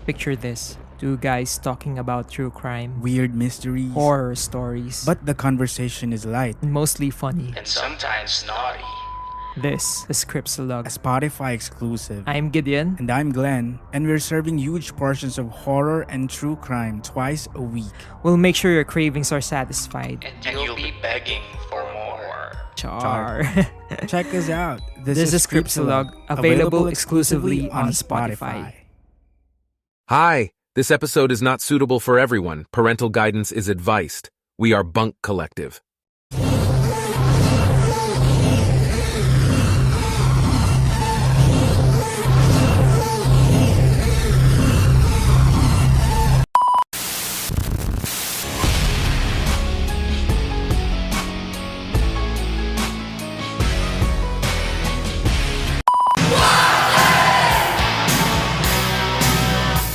Picture this. Two guys talking about true crime, Weird mysteries. horror stories, But the conversation is light. and mostly funny. and sometimes naughty. This is Scriptsalog. A Spotify exclusive. I'm Gideon. And I'm Glenn, and we're serving huge portions of horror and true crime twice a week. We'll make sure your cravings are satisfied. And you'll be begging for more. Char. Check us out. This is Scriptsalog, available exclusively on Spotify. Hi, this episode is not suitable for everyone. Parental guidance is advised. We are Bunk Collective.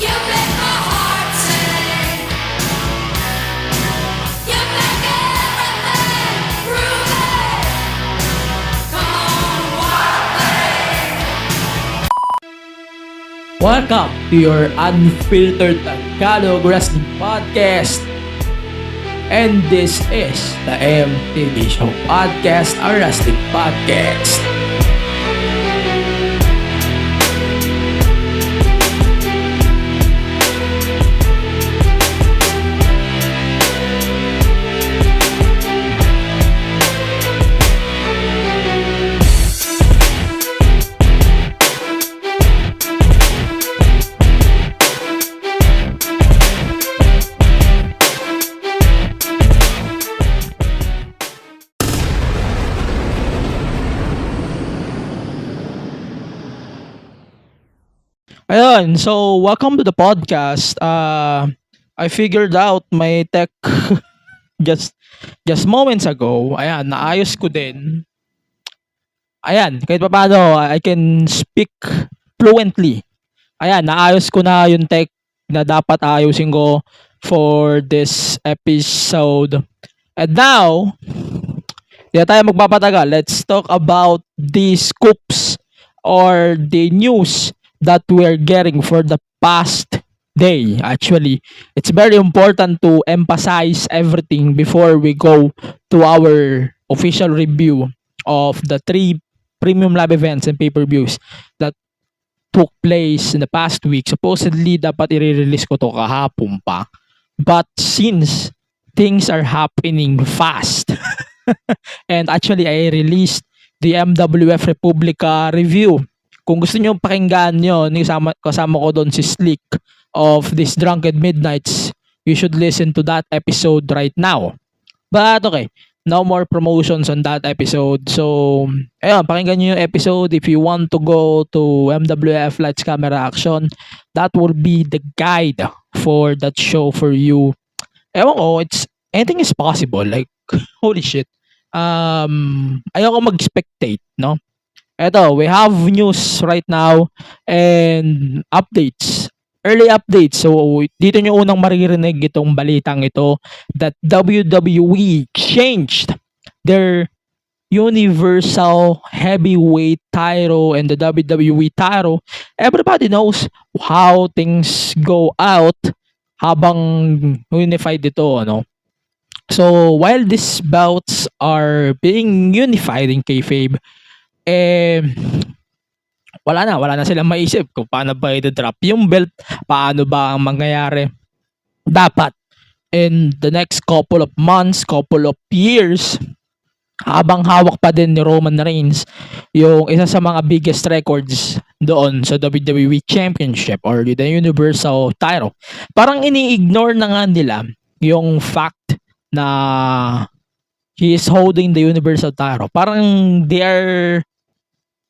You make my heart sing. You make everything groovy. Come on, wild thing. Welcome to your Unfiltered Wrestling Podcast. And this is the MTV Show Podcast, a wrestling podcast. Ayun, so welcome to the podcast. I figured out my tech just moments ago. Ayan, naayos ko din. Ayan, kahit paano I can speak fluently. Ayan, naayos ko na yung tech na dapat ayusin ko for this episode. And now, di na tayo magpapatagal. Let's talk about the scoops or the news that we're getting for the past day. Actually, it's very important to emphasize everything before we go to our official review of the 3 premium live events and pay-per-views that took place in the past week. Supposedly, dapat i-release ko to kahapon pa. But since things are happening fast, and actually, I released the MWF Republica review. Kung gusto nyo pakinggan yun, kasama ko doon si Slick of this Drunken Midnights. You should listen to that episode right now. But okay, no more promotions on that episode. So, ayun, pakinggan nyo yung episode. If you want to go to MWF Lights Camera Action, that will be the guide for that show for you. Ewan ko, anything is possible. Like, holy shit. Ayoko mag-spectate, no? Eto, we have news right now and updates. Early updates. So, dito nyo unang maririnig itong balitang ito that WWE changed their Universal Heavyweight title and the WWE title. Everybody knows how things go out habang unified ito, ano? So, while these bouts are being unified in kayfabe, wala na silang maisip kung paano ba i-drop yung belt, paano ba ang mangyayari. Dapat in the next couple of months, couple of years, habang hawak pa din ni Roman Reigns yung isa sa mga biggest records doon sa WWE Championship or the Universal title. Parang ini-ignore na nga nila yung fact na he is holding the Universal title. Parang they are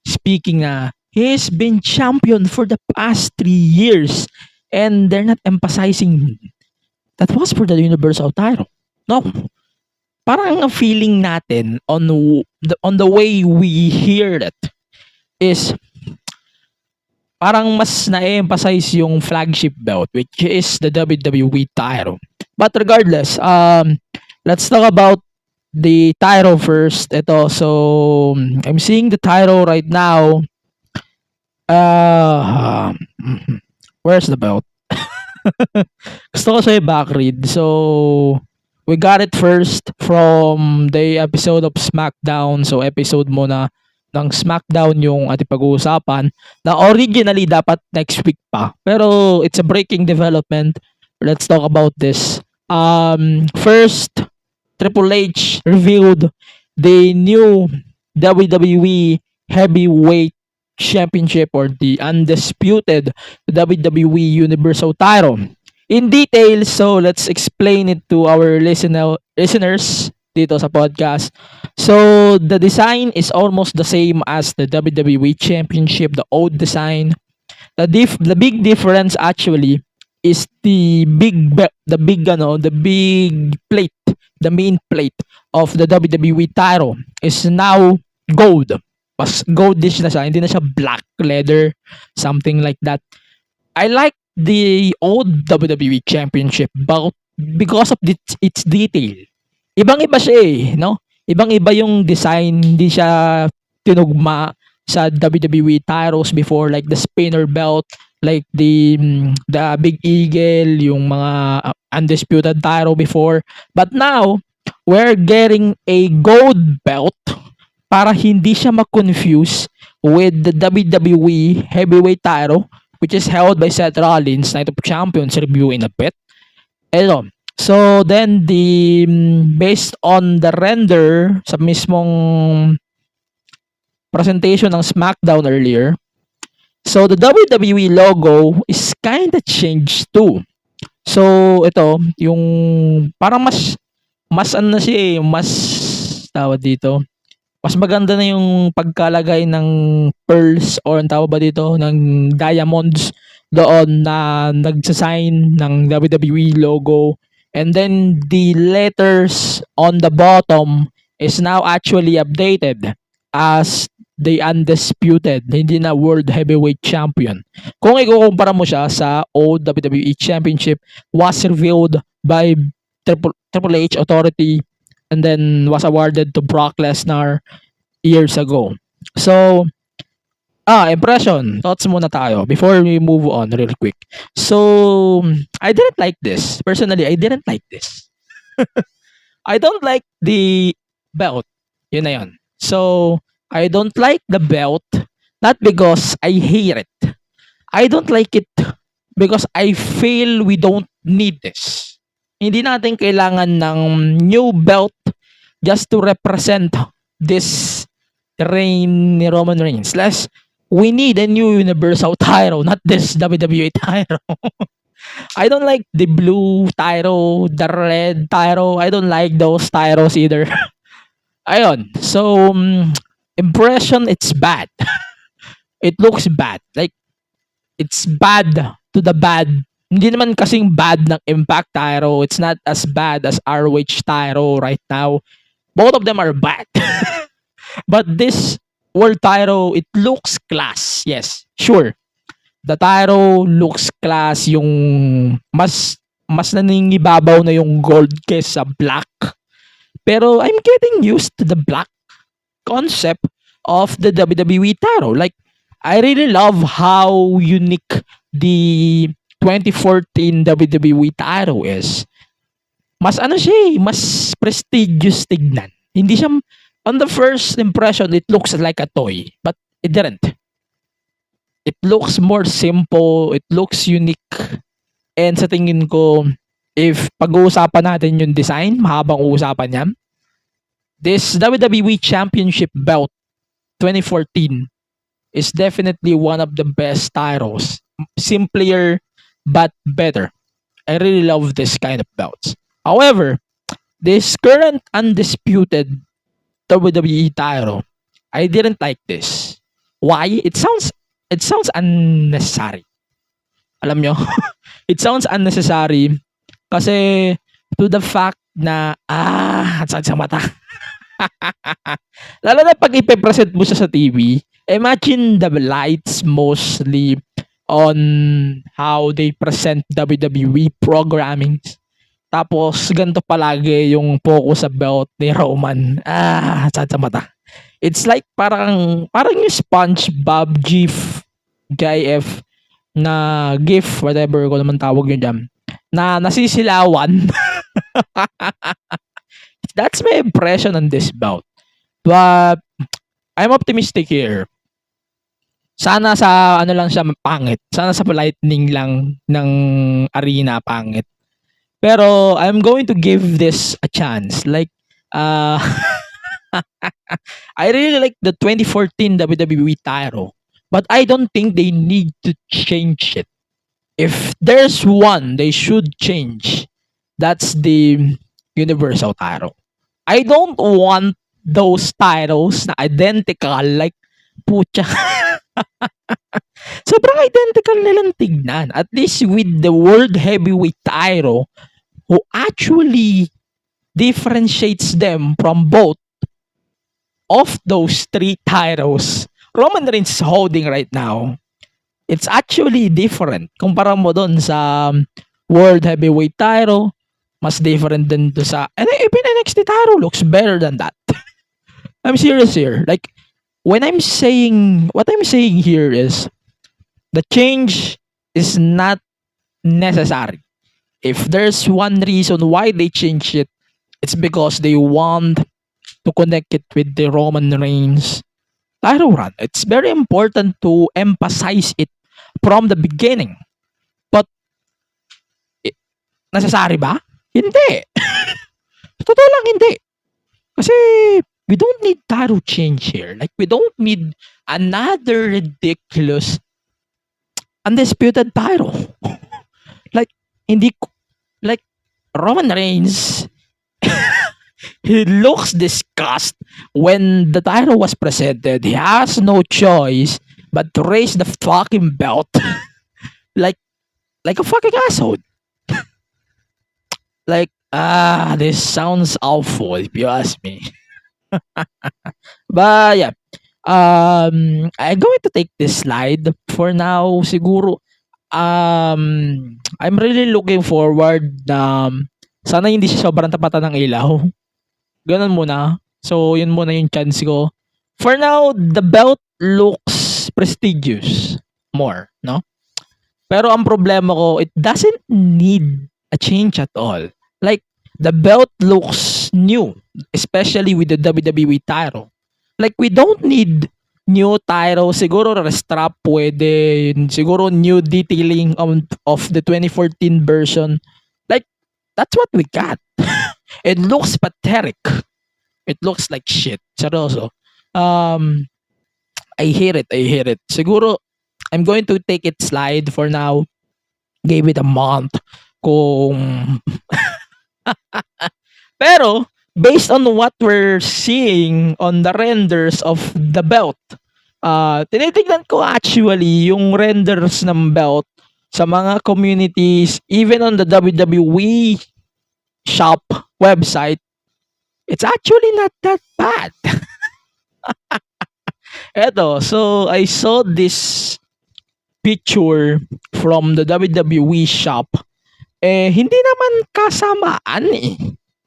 speaking na he's been champion for the past 3 years and they're not emphasizing that was for the Universal title. No. Parang ang feeling natin on the way we hear it is parang mas na-emphasize yung flagship belt which is the WWE title. But regardless, let's talk about the title first. Ito, so I'm seeing the title right now. Where's the belt? Gusto ko siya i-backread. So, we got it first from the episode of SmackDown. So, episode muna ng SmackDown yung ating pag-uusapan na originally dapat next week pa. Pero, it's a breaking development. Let's talk about this. First, Triple H revealed the new WWE Heavyweight Championship or the undisputed WWE Universal title in detail. So let's explain it to our listeners dito sa podcast. So the design is almost the same as the WWE Championship, the old design. The big difference actually is the big plate, the main plate of the WWE title is now gold. Mas goldish na siya, hindi na siya black leather, something like that. I like the old WWE Championship because of its detail. Ibang-iba siya no? Ibang-iba yung design, hindi siya tinugma sa WWE titles before, like the spinner belt, like the Big Eagle, yung mga undisputed title before. But now, we're getting a gold belt para hindi siya ma-confuse with the WWE Heavyweight title, which is held by Seth Rollins, Night of Champions, review in a bit. Ito. So, then, based on the render sa mismong presentation ng SmackDown earlier, so the WWE logo is kind of changed too. So, ito, yung parang mas ano na siya mas tawag dito, mas maganda na yung pagkalagay ng pearls or ang tawag ba dito, ng diamonds doon na nagsasign ng WWE logo. And then the letters on the bottom is now actually updated as the undisputed, hindi na World Heavyweight Champion. Kung ikukumpara mo siya sa old WWE Championship was revealed by Triple H Authority and then was awarded to Brock Lesnar years ago. So, impression. Thoughts muna tayo before we move on real quick. So, I didn't like this. Personally, I didn't like this. I don't like the belt. Yun na yun. So, I don't like the belt not because I hate it. I don't like it because I feel we don't need this. Hindi natin kailangan ng new belt just to represent this reign ni Roman Reigns. We need a new Universal title, not this WWE title. I don't like the blue title, the red title. I don't like those titles either. Ayun. So, impression, it's bad. It looks bad. Like, it's bad to the bad. Hindi naman kasing bad ng Impact title. It's not as bad as ROH title right now. Both of them are bad. But this world title, it looks class. Yes, sure. The title looks class. Yung mas naningibabaw na yung gold kesa black. Pero I'm getting used to the black concept of the WWE title. Like, I really love how unique the 2014 WWE title is. Mas ano siya, mas prestigious tignan. Hindi siya, on the first impression, it looks like a toy. But it didn't. It looks more simple. It looks unique. And sa tingin ko, if pag-uusapan natin yung design, mahabang uusapan yan, this WWE Championship belt 2014 is definitely one of the best titles. Simpler, but better. I really love this kind of belts. However, this current undisputed WWE title, I didn't like this. Why? It sounds unnecessary. Alam nyo? It sounds unnecessary kasi to the fact na ang sakit sa mata. Lalo na pag ipe-present mo siya sa TV, imagine the lights mostly on how they present WWE programming. Tapos, ganito palagi yung focus sa belt ni Roman. Sakit sa mata. It's like parang yung SpongeBob GIF na gift, whatever ko naman tawag nyo dyan, na nasisilawan. That's my impression on this bout. But I'm optimistic here. Sana sa ano lang siya pangit. Sana sa lightning lang ng arena pangit. Pero I'm going to give this a chance. Like I really like the 2014 WWE title, but I don't think they need to change it. If there's one they should change, that's the Universal title. I don't want those titles na identical, like pucha. Sobrang identical nilang tignan. At least with the World Heavyweight title, who actually differentiates them from both of those three titles Roman Reigns is holding right now, it's actually different. Kumpara mo doon sa World Heavyweight title, mas different din to sa, and even NXT title looks better than that. I'm serious here. Like, what I'm saying here is, the change is not necessary. If there's one reason why they change it, it's because they want to connect it with the Roman Reigns title run. It's very important to emphasize it from the beginning. But, necessary ba? Hindi. Totoo lang, hindi. Kasi, we don't need title change here. Like, we don't need another ridiculous undisputed title. Like, hindi, like, Roman Reigns, he looks disgusted when the title was presented. He has no choice but to raise the fucking belt. like a fucking asshole. Like, this sounds awful if you ask me. But yeah, I'm going to take this slide for now. Siguro, I'm really looking forward na sana hindi siya sobrang tapatan ng ilaw. Ganun muna. So, yun muna yung chance ko. For now, the belt looks prestigious more, no? Pero ang problema ko, it doesn't need a change at all. Like, the belt looks new, especially with the WWE title. Like, we don't need new title. Siguro restrap pwede. Siguro new detailing of the 2014 version. Like, that's what we got. It looks pathetic. It looks like shit. Seryoso. I hate it. Siguro, I'm going to take it slide for now. Give it a month. Kung... Pero, based on what we're seeing on the renders of the belt, tinitignan ko actually yung renders ng belt sa mga communities, even on the WWE shop website, it's actually not that bad. Eto, so I saw this picture from the WWE shop. Hindi naman kasamaan eh.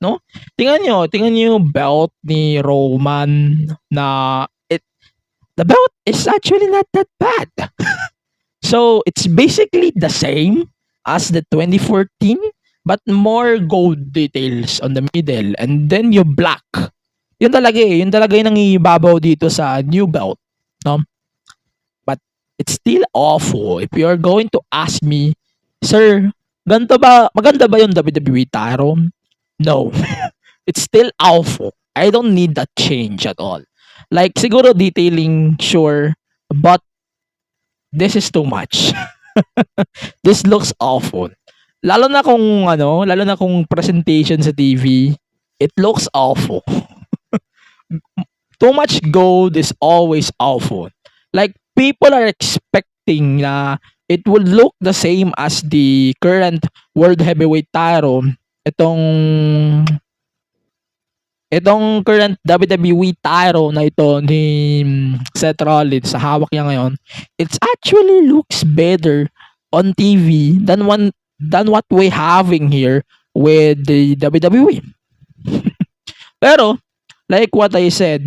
No? Tingnan nyo yung belt ni Roman na the belt is actually not that bad. So, it's basically the same as the 2014 but more gold details on the middle and then yung black. Yun talaga yung nangibabaw dito sa new belt, no? But it's still awful. If you're going to ask me, sir, maganda ba yung WWE title? No. It's still awful. I don't need that change at all. Like, siguro detailing, sure, but this is too much. This looks awful. Lalo na kung presentation sa TV, it looks awful. Too much gold is always awful. Like, people are expecting na it will look the same as the current World Heavyweight title. Itong current WWE title na ito ni Seth Rollins sa hawak niya ngayon, it actually looks better on TV than what we having here with the WWE. Pero, like what I said,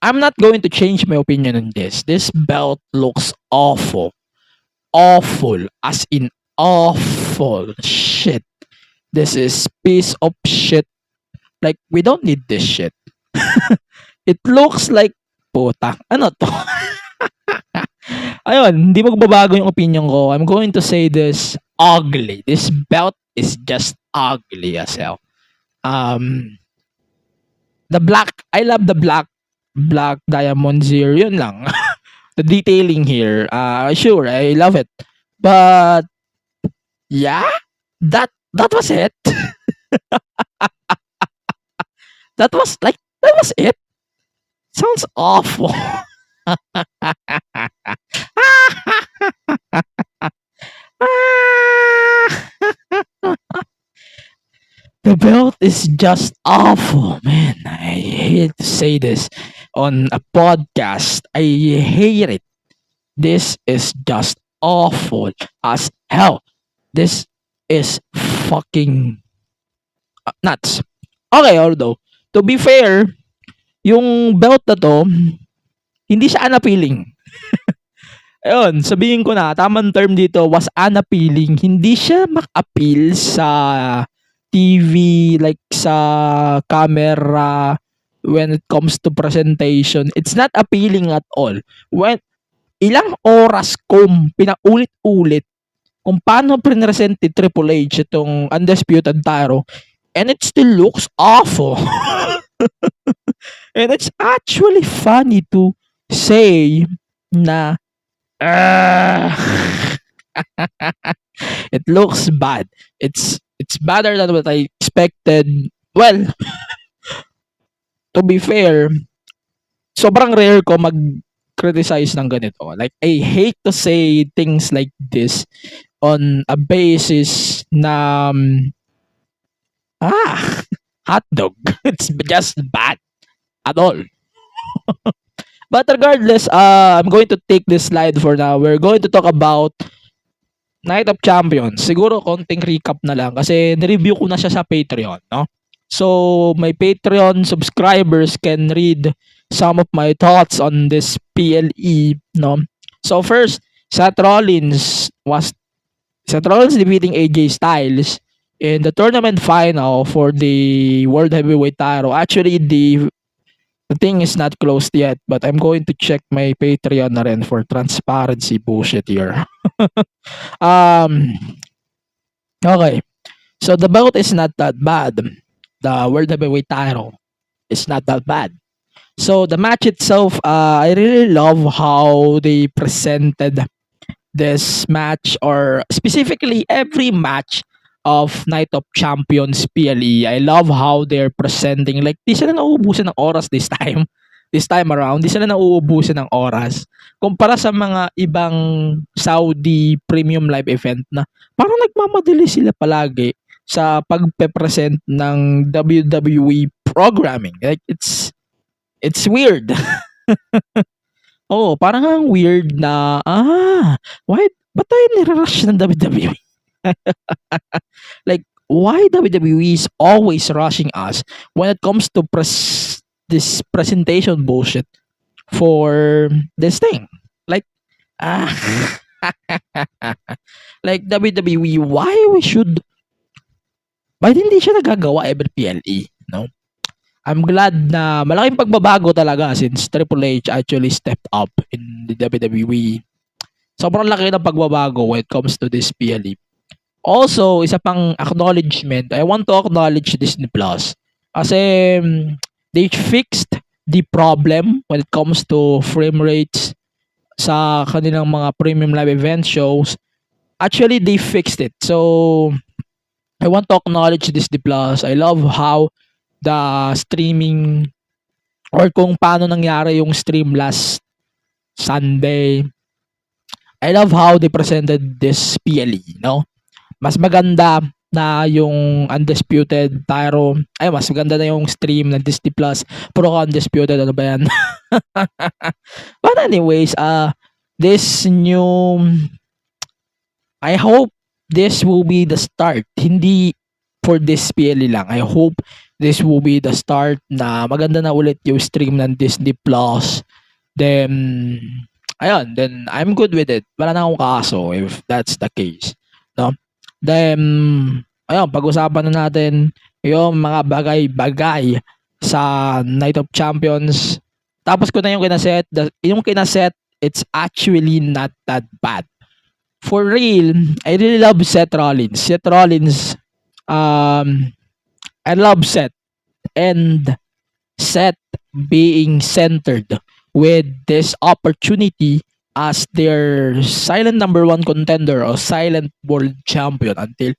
I'm not going to change my opinion on this. This belt looks awful. awful. As in awful. Shit. This is piece of shit. Like, we don't need this shit. It looks like, puta, ano to? Ayun, hindi magbabago yung opinion ko. I'm going to say this ugly. This belt is just ugly as hell. The black, I love the black diamonds here. Yun lang. The detailing here. Sure, I love it. But, yeah, that was it. that was it. Sounds awful. The belt is just awful, man. I hate to say this on a podcast. I hate it. This is just awful as hell. This is fucking nuts. Okay, although, to be fair, yung belt na to, hindi siya unappealing. Ayun, sabihin ko na, tamang term dito was unappealing. Hindi siya mak-appeal sa TV, like sa camera, when it comes to presentation. It's not appealing at all. When ilang oras kong pinaulit-ulit kung paano present ni Triple H itong Undisputed Title, and it still looks awful. And it's actually funny to say na it looks bad. It's better than what I expected. Well, to be fair, sobrang rare ko mag-criticize ng ganito. Like, I hate to say things like this on a basis na hotdog. It's just bad at all. But regardless, I'm going to take this slide for now. We're going to talk about Night of Champions. Siguro konting recap na lang kasi nireview ko na siya sa Patreon, no? So, my Patreon subscribers can read some of my thoughts on this PLE, no? So, first, Seth Rollins defeating AJ Styles in the tournament final for the World Heavyweight title. Actually, the thing is not closed yet, but I'm going to check my Patreon na rin for transparency bullshit here. Okay. So the belt is not that bad. The World Heavyweight title is not that bad. So the match itself, I really love how they presented this match, or specifically every match of Night of Champions PLE. I love how they're presenting. Like, di sila nauubusan ng oras this time. This time around, di sila nauubusan ng oras. Kumpara sa mga ibang Saudi premium live event na parang nagmamadali sila palagi sa pagpe-present ng WWE programming. Like, it's weird. Oh, parang ang weird na, ba't tayo nirarush ng WWE? Like, why WWE is always rushing us when it comes to this presentation bullshit for this thing? Like, like WWE, why hindi siya nagagawa every PLE, no? I'm glad na malaking pagbabago talaga since Triple H actually stepped up in the WWE. Sobrang laki ng pagbabago when it comes to this PLE. Also, isa pang acknowledgement. I want to acknowledge Disney Plus. Kasi they fixed the problem when it comes to frame rates sa kanilang mga premium live event shows. Actually, they fixed it. So, I want to acknowledge Disney Plus. I love how the streaming, or kung paano nangyari yung stream last Sunday. I love how they presented this PLE, no? Mas maganda na yung Undisputed title. Ay, mas maganda na yung stream ng Disney Plus. Puro ka Undisputed, ano ba yan? But anyways, this new, I hope this will be the start. Hindi for this PLE lang. I hope this will be the start na maganda na ulit yung stream ng Disney Plus. Then, ayun, then I'm good with it. Wala na akong kaso if that's the case. No? Then, ayun, pag-usapan na natin yung mga bagay-bagay sa Night of Champions. Tapos ko na yung kinaset. Yung kinaset, it's actually not that bad. For real, I really love Seth Rollins. Seth Rollins, I love Seth. And Seth being centered with this opportunity as their silent number one contender or silent world champion until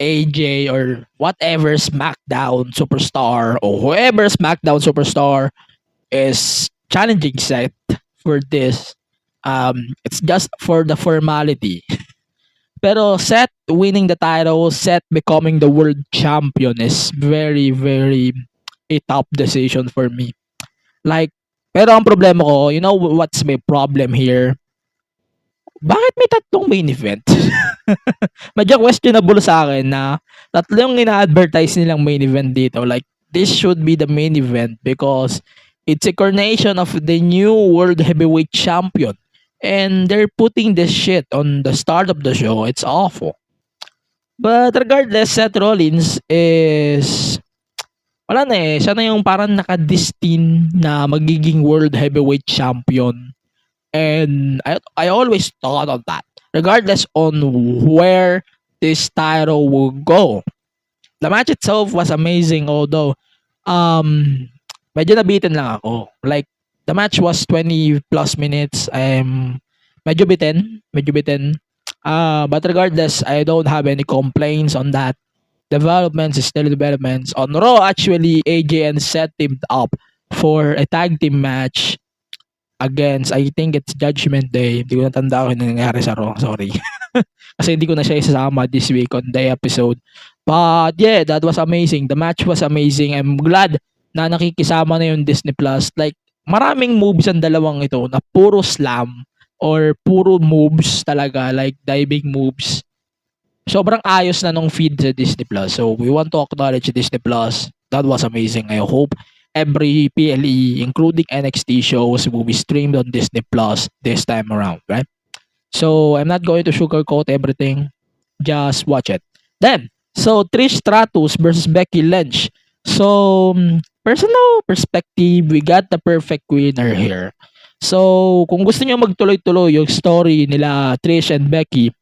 AJ or whatever SmackDown superstar or whoever SmackDown superstar is challenging Seth for this. It's just for the formality. Pero Seth winning the title, Seth becoming the world champion is very, very a top decision for me. Like, pero ang problema ko, you know what's my problem here? Bakit may tatlong main event? Medyo questionable sa akin na tatlong ina-advertise nilang main event dito. Like, this should be the main event because it's a coronation of the new World Heavyweight Champion. And they're putting this shit on the start of the show. It's awful. But regardless, Seth Rollins is... Wala na eh. Siya na yung parang nakadestin na magiging World Heavyweight Champion. And I always thought of that. Regardless on where this title will go. The match itself was amazing although medyo nabitin lang ako. Like, the match was 20 plus minutes. Medyo bitin. But regardless, I don't have any complaints on that. Developments is still developments. On Raw, actually, AJ and Seth teamed up for a tag team match against, I think it's Judgment Day. Hindi ko natanda kung ano nangyari sa Raw. Sorry. Kasi hindi ko na siya isasama this week on the episode. But yeah, that was amazing. The match was amazing. I'm glad na nakikisama na yung Disney Plus. Like, maraming moves ang dalawang ito na puro slam or puro moves talaga, like diving moves. Sobrang ayos na nung feed sa Disney Plus. So, we want to acknowledge Disney Plus. That was amazing. I hope every PLE, including NXT shows, will be streamed on Disney Plus this time around, right? So, I'm not going to sugarcoat everything. Just watch it. Then, so Trish Stratus versus Becky Lynch. So, personal perspective, we got the perfect winner here. So, kung gusto niyo magtuloy-tuloy yung story nila Trish and Becky,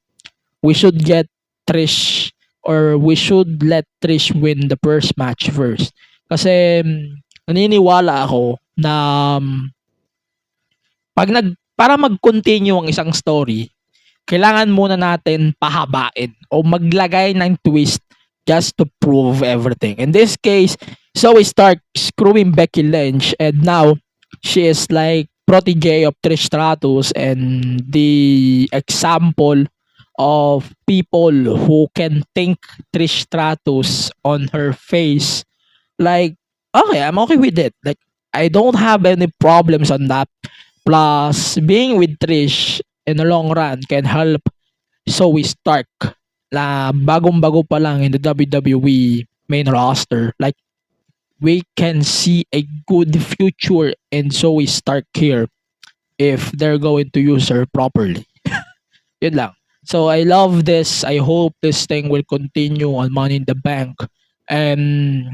we should get Trish or we should let Trish win the first match first. Kasi naniniwala ako na para mag-continue ang isang story, kailangan muna natin pahabain o maglagay ng twist just to prove everything. In this case, so we start screwing Becky Lynch and now she is like protege of Trish Stratus and the example of people who can think Trish Stratus on her face. Like, okay, I'm okay with it. Like, I don't have any problems on that. Plus, being with Trish in the long run can help Zoe Stark na bagong-bago pa lang in the WWE main roster. Like, we can see a good future in Zoe Stark here if they're going to use her properly. Yun lang. So, I love this. I hope this thing will continue on Money in the Bank. And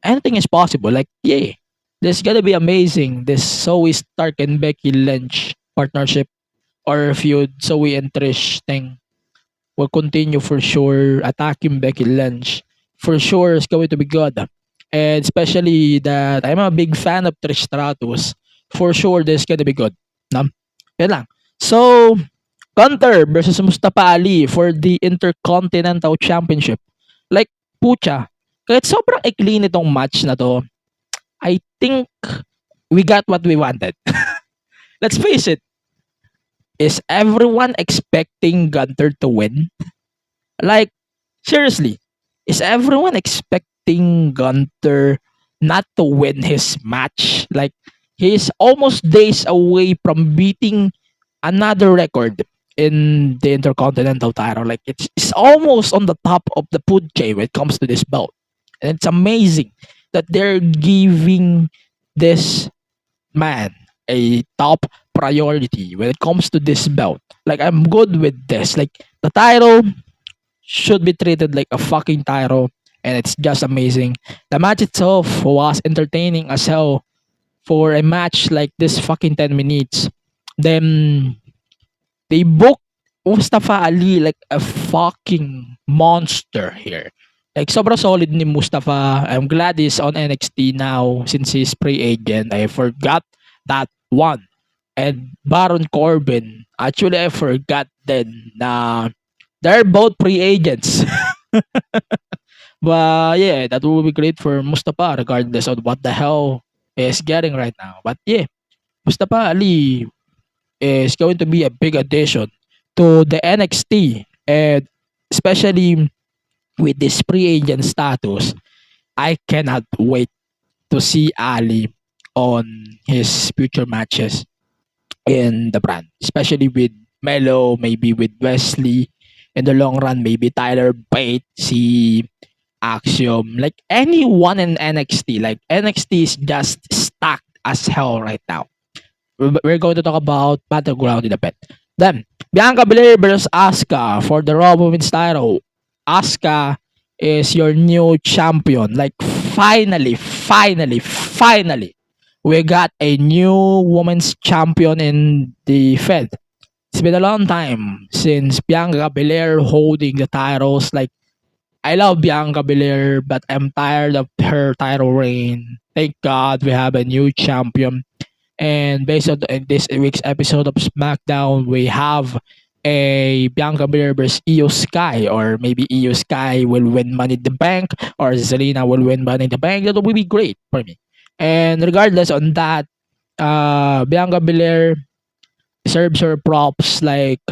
anything is possible. Like, yeah, this is gonna be amazing. This Zoe Stark and Becky Lynch partnership or feud, Zoe and Trish thing will continue for sure. Attacking Becky Lynch for sure is going to be good. And especially that I'm a big fan of Trish Stratus. For sure, this is gonna be good. No? Yan lang. So, Gunter versus Mustafa Ali for the Intercontinental Championship. Like, pucha, kahit sobrang ikli nitong match na to, I think we got what we wanted. Let's face it. Is everyone expecting Gunter to win? Like, seriously, is everyone expecting Gunter not to win his match? Like, he's almost days away from beating another record in the Intercontinental title. Like, it's almost on the top of the food chain when it comes to this belt. And it's amazing that they're giving this man a top priority when it comes to this belt. Like, I'm good with this. Like, the title should be treated like a fucking title, and it's just amazing. The match itself was entertaining as hell for a match like this fucking 10 minutes. Then they booked Mustafa Ali like a fucking monster here. Like, sobrang solid ni Mustafa. I'm glad he's on NXT now since he's free agent. I forgot that one. And Baron Corbin. Actually, I forgot then na they're both free agents. But yeah, that will be great for Mustafa regardless of what the hell is getting right now. But yeah, Mustafa Ali is going to be a big addition to the NXT, and especially with this free agent status, I cannot wait to see Ali on his future matches in the brand, especially with Melo, maybe with Wesley in the long run, maybe Tyler Bate, si Axiom, like anyone in NXT. Like, NXT is just stacked as hell right now. We're going to talk about Battleground in a bit. Then, Bianca Belair versus Asuka for the Raw Women's title. Asuka is your new champion. Like, finally, we got a new women's champion in the Fed. It's been a long time since Bianca Belair holding the titles. Like, I love Bianca Belair, but I'm tired of her title reign. Thank God we have a new champion. And based on this week's episode of SmackDown, we have a Bianca Belair versus Io Sky, or maybe Io Sky will win Money in the Bank, or Zelina will win Money in the Bank. That would be great for me. And regardless on that, Bianca Belair deserves her props. Like,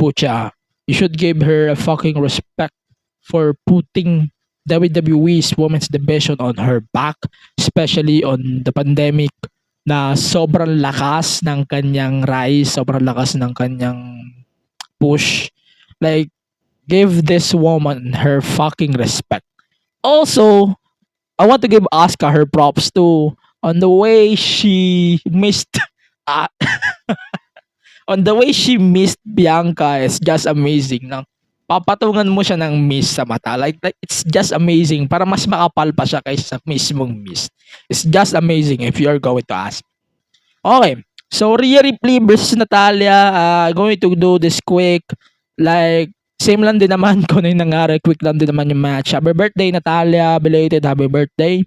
pucha, you should give her a fucking respect for putting WWE's women's division on her back, especially on the pandemic, na sobrang lakas ng kanyang rise, sobrang lakas ng kanyang push. Like, give this woman her fucking respect. Also, I want to give Asuka her props too on the way she missed uh, on the way she missed Bianca is just amazing. Nang papatungan mo siya ng miss sa mata. Like it's just amazing. Para mas makapal pa siya kaysa sa mismong miss. It's just amazing if you're going to ask. Okay. So, Rhea Ripley versus Natalia. Going to do this quick. Like, same lang din naman kung ano yung nangyari. Quick lang din naman yung match. Happy birthday, Natalia. Belated happy birthday.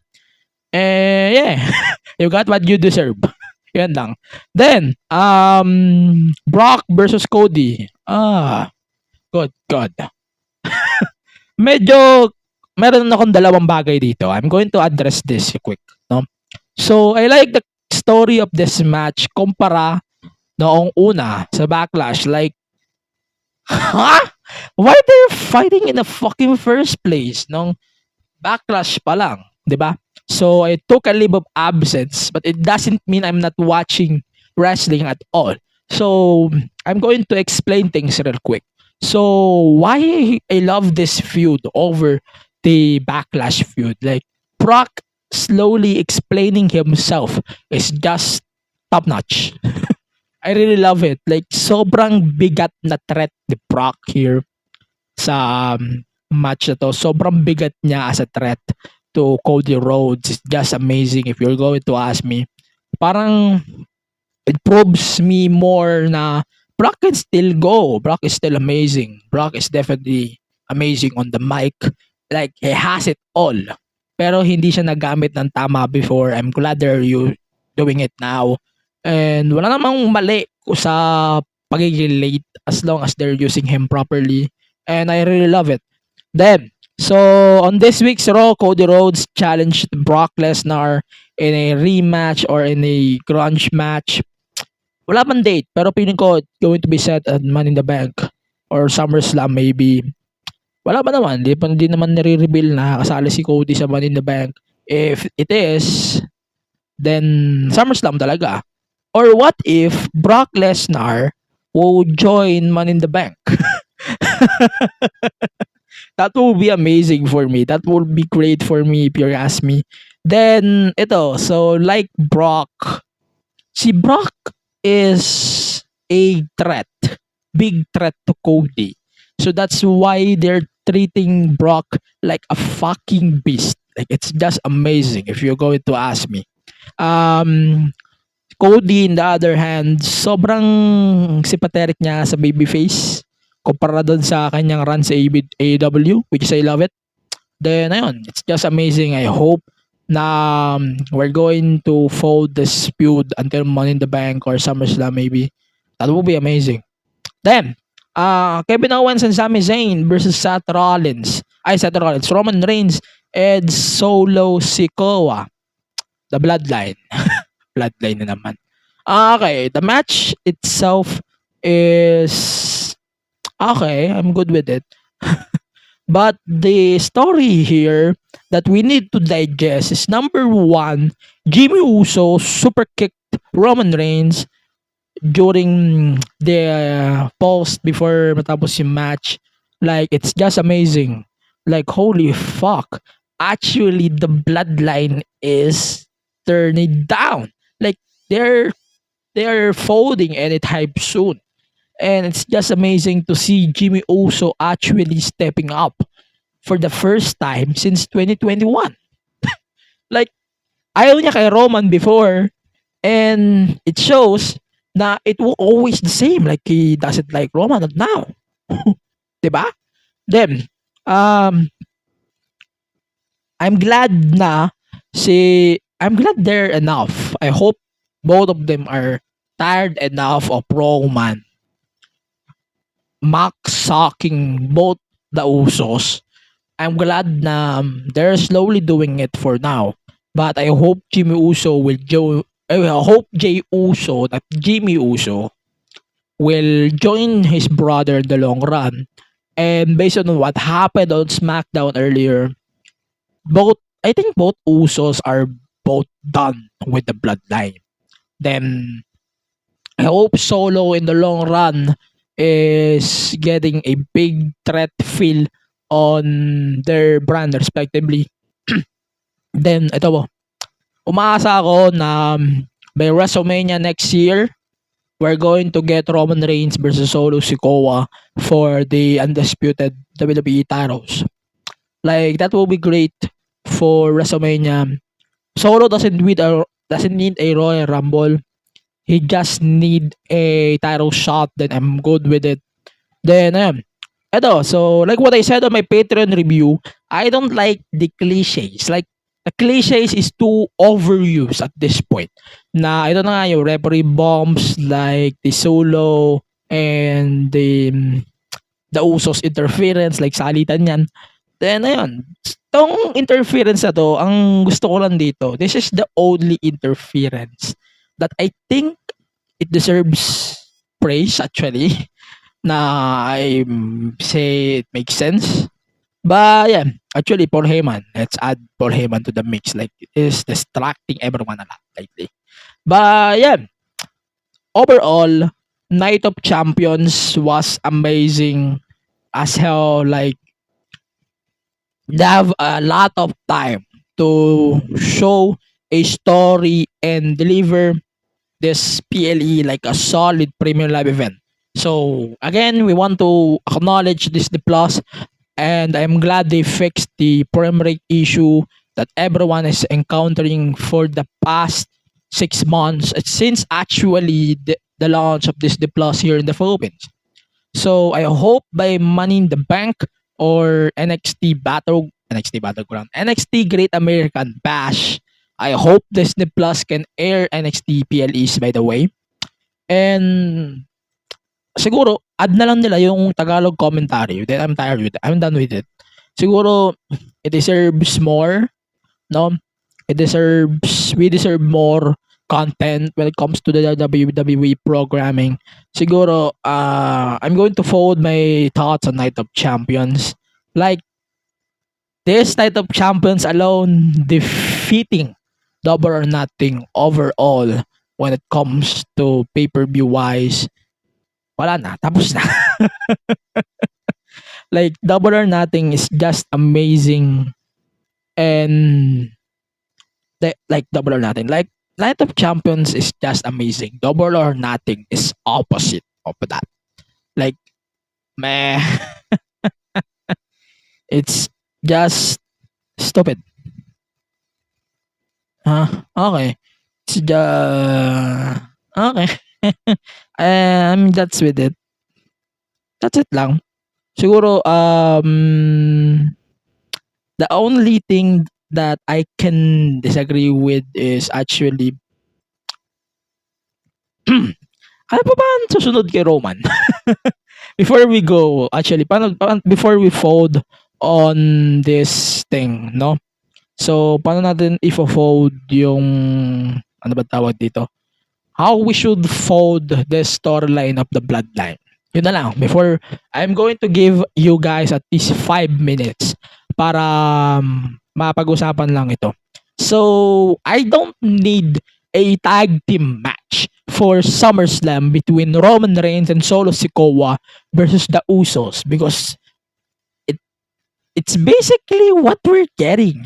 Yeah. You got what you deserve. Yan lang. Then, Brock versus Cody. Good God. Medyo, meron akong dalawang bagay dito. I'm going to address this quick. No? So, I like the story of this match kumpara noong una sa Backlash. Like, huh? Why are they fighting in the fucking first place? Nung Backlash pa lang, di ba? So, I took a leave of absence, but it doesn't mean I'm not watching wrestling at all. So, I'm going to explain things real quick. So, why I love this feud over the Backlash feud? Like, Brock slowly explaining himself is just top notch. I really love it. Like, sobrang bigat na threat ni Brock here sa match na to. Sobrang bigat niya as a threat to Cody Rhodes. It's just amazing if you're going to ask me. Parang, it proves me more na Brock can still go. Brock is still amazing. Brock is definitely amazing on the mic. Like, he has it all. Pero hindi siya nagamit ng tama before. I'm glad they're doing it now. And wala namang mali sa pagiging late as long as they're using him properly. And I really love it. Then, so on this week's Raw, Cody Rhodes challenged Brock Lesnar in a rematch or in a grunge match. Wala pang date, pero feeling ko it's going to be set at Money in the Bank or SummerSlam maybe. Wala pa naman, hindi naman nire-reveal na kasali si Cody sa Money in the Bank. If it is, then SummerSlam talaga. Or what if Brock Lesnar will join Money in the Bank? That will be amazing for me. That will be great for me if you ask me. Then, ito, so like Brock, si Brock is a threat, big threat to Cody. So that's why they're treating Brock like a fucking beast. Like it's just amazing if you're going to ask me. Um, Cody, in the other hand, sobrang sympathetic niya sa babyface kumpara doon sa kanyang run sa AEW, which is I love it. Then, ayun, it's just amazing. I hope na we're going to fold this feud until Money in the Bank or SummerSlam maybe. That will be amazing. Then, Kevin Owens and Sami Zayn versus Seth Rollins. Roman Reigns and Solo Sikoa. The Bloodline. Bloodline na naman. Okay, the match itself is okay. I'm good with it. But the story here that we need to digest is number one, Jimmy Uso super kicked Roman Reigns during the post before matapos yung match. Like, it's just amazing. Like, holy fuck. Actually, the bloodline is turning down. Like, they're folding anytime soon. And it's just amazing to see Jimmy Uso actually stepping up for the first time since 2021. Like, ayaw niya kay Roman before. And it shows na it will always the same. Like, he doesn't like Roman not now. Diba? Then, I'm glad they're enough. I hope both of them are tired enough of Roman sucking both the Usos. I'm glad na they're slowly doing it for now. But I hope Jimmy Uso that Jimmy Uso will join his brother in the long run. And based on what happened on SmackDown earlier, I think both Usos are both done with the bloodline. Then I hope Solo in the long run is getting a big threat feel on their brand respectively. Then ito po, umaasa ako na by WrestleMania next year, we're going to get Roman Reigns versus Solo Sikoa for the undisputed WWE titles. Like, that will be great for WrestleMania. Solo doesn't need a Royal Rumble. He just need a title shot. Then I'm good with it. Then, ayun. Ito, so like what I said on my Patreon review, I don't like the cliches. Like, the cliches is too overused at this point. Na ito na nga yung referee bombs like the Solo and the Usos interference, like salitan yan. Then ayun, tong interference na to, ang gusto ko lang dito, this is the only interference that I think it deserves praise actually. Na I say it makes sense. But yeah, actually Paul Heyman, let's add Paul Heyman to the mix. Like, it is distracting everyone a lot lately. But yeah, overall, Night of Champions was amazing as hell. Like, they have a lot of time to show a story and deliver this PLE like a solid premium live event. So again, we want to acknowledge Disney Plus, and I'm glad they fixed the frame rate issue that everyone is encountering for the past 6 months since actually the launch of Disney Plus here in the Philippines. So I hope by Money in the Bank or NXT Battleground, NXT Great American Bash, I hope Disney Plus can air NXT PLEs, by the way. And siguro add na lang nila yung Tagalog commentary. Then I'm tired with it. I'm done with it. Siguro it deserves more, no? We deserve more content when it comes to the WWE programming. Siguro I'm going to forward my thoughts on Night of Champions. Like, this Night of Champions alone defeating Double or Nothing overall when it comes to pay-per-view wise. Wala na, tapos na. Like, Double or Nothing is just amazing. And like Double or Nothing, like, Night of Champions is just amazing. Double or Nothing is opposite of that. Like, meh. It's just stupid. Okay. It's just... Okay. That's with it. That's it lang. Siguro, the only thing that I can disagree with is actually ano pa ba ang susunod kay Roman? Before we go, actually, before we fold on this thing, no? So, paano natin i-fold yung, ano ba tawag dito? How we should fold the storyline of the bloodline. Yun na lang. Before, I'm going to give you guys at least 5 minutes para mapag-usapan lang ito. So, I don't need a tag team match for SummerSlam between Roman Reigns and Solo Sikoa versus the Usos because it's basically what we're getting.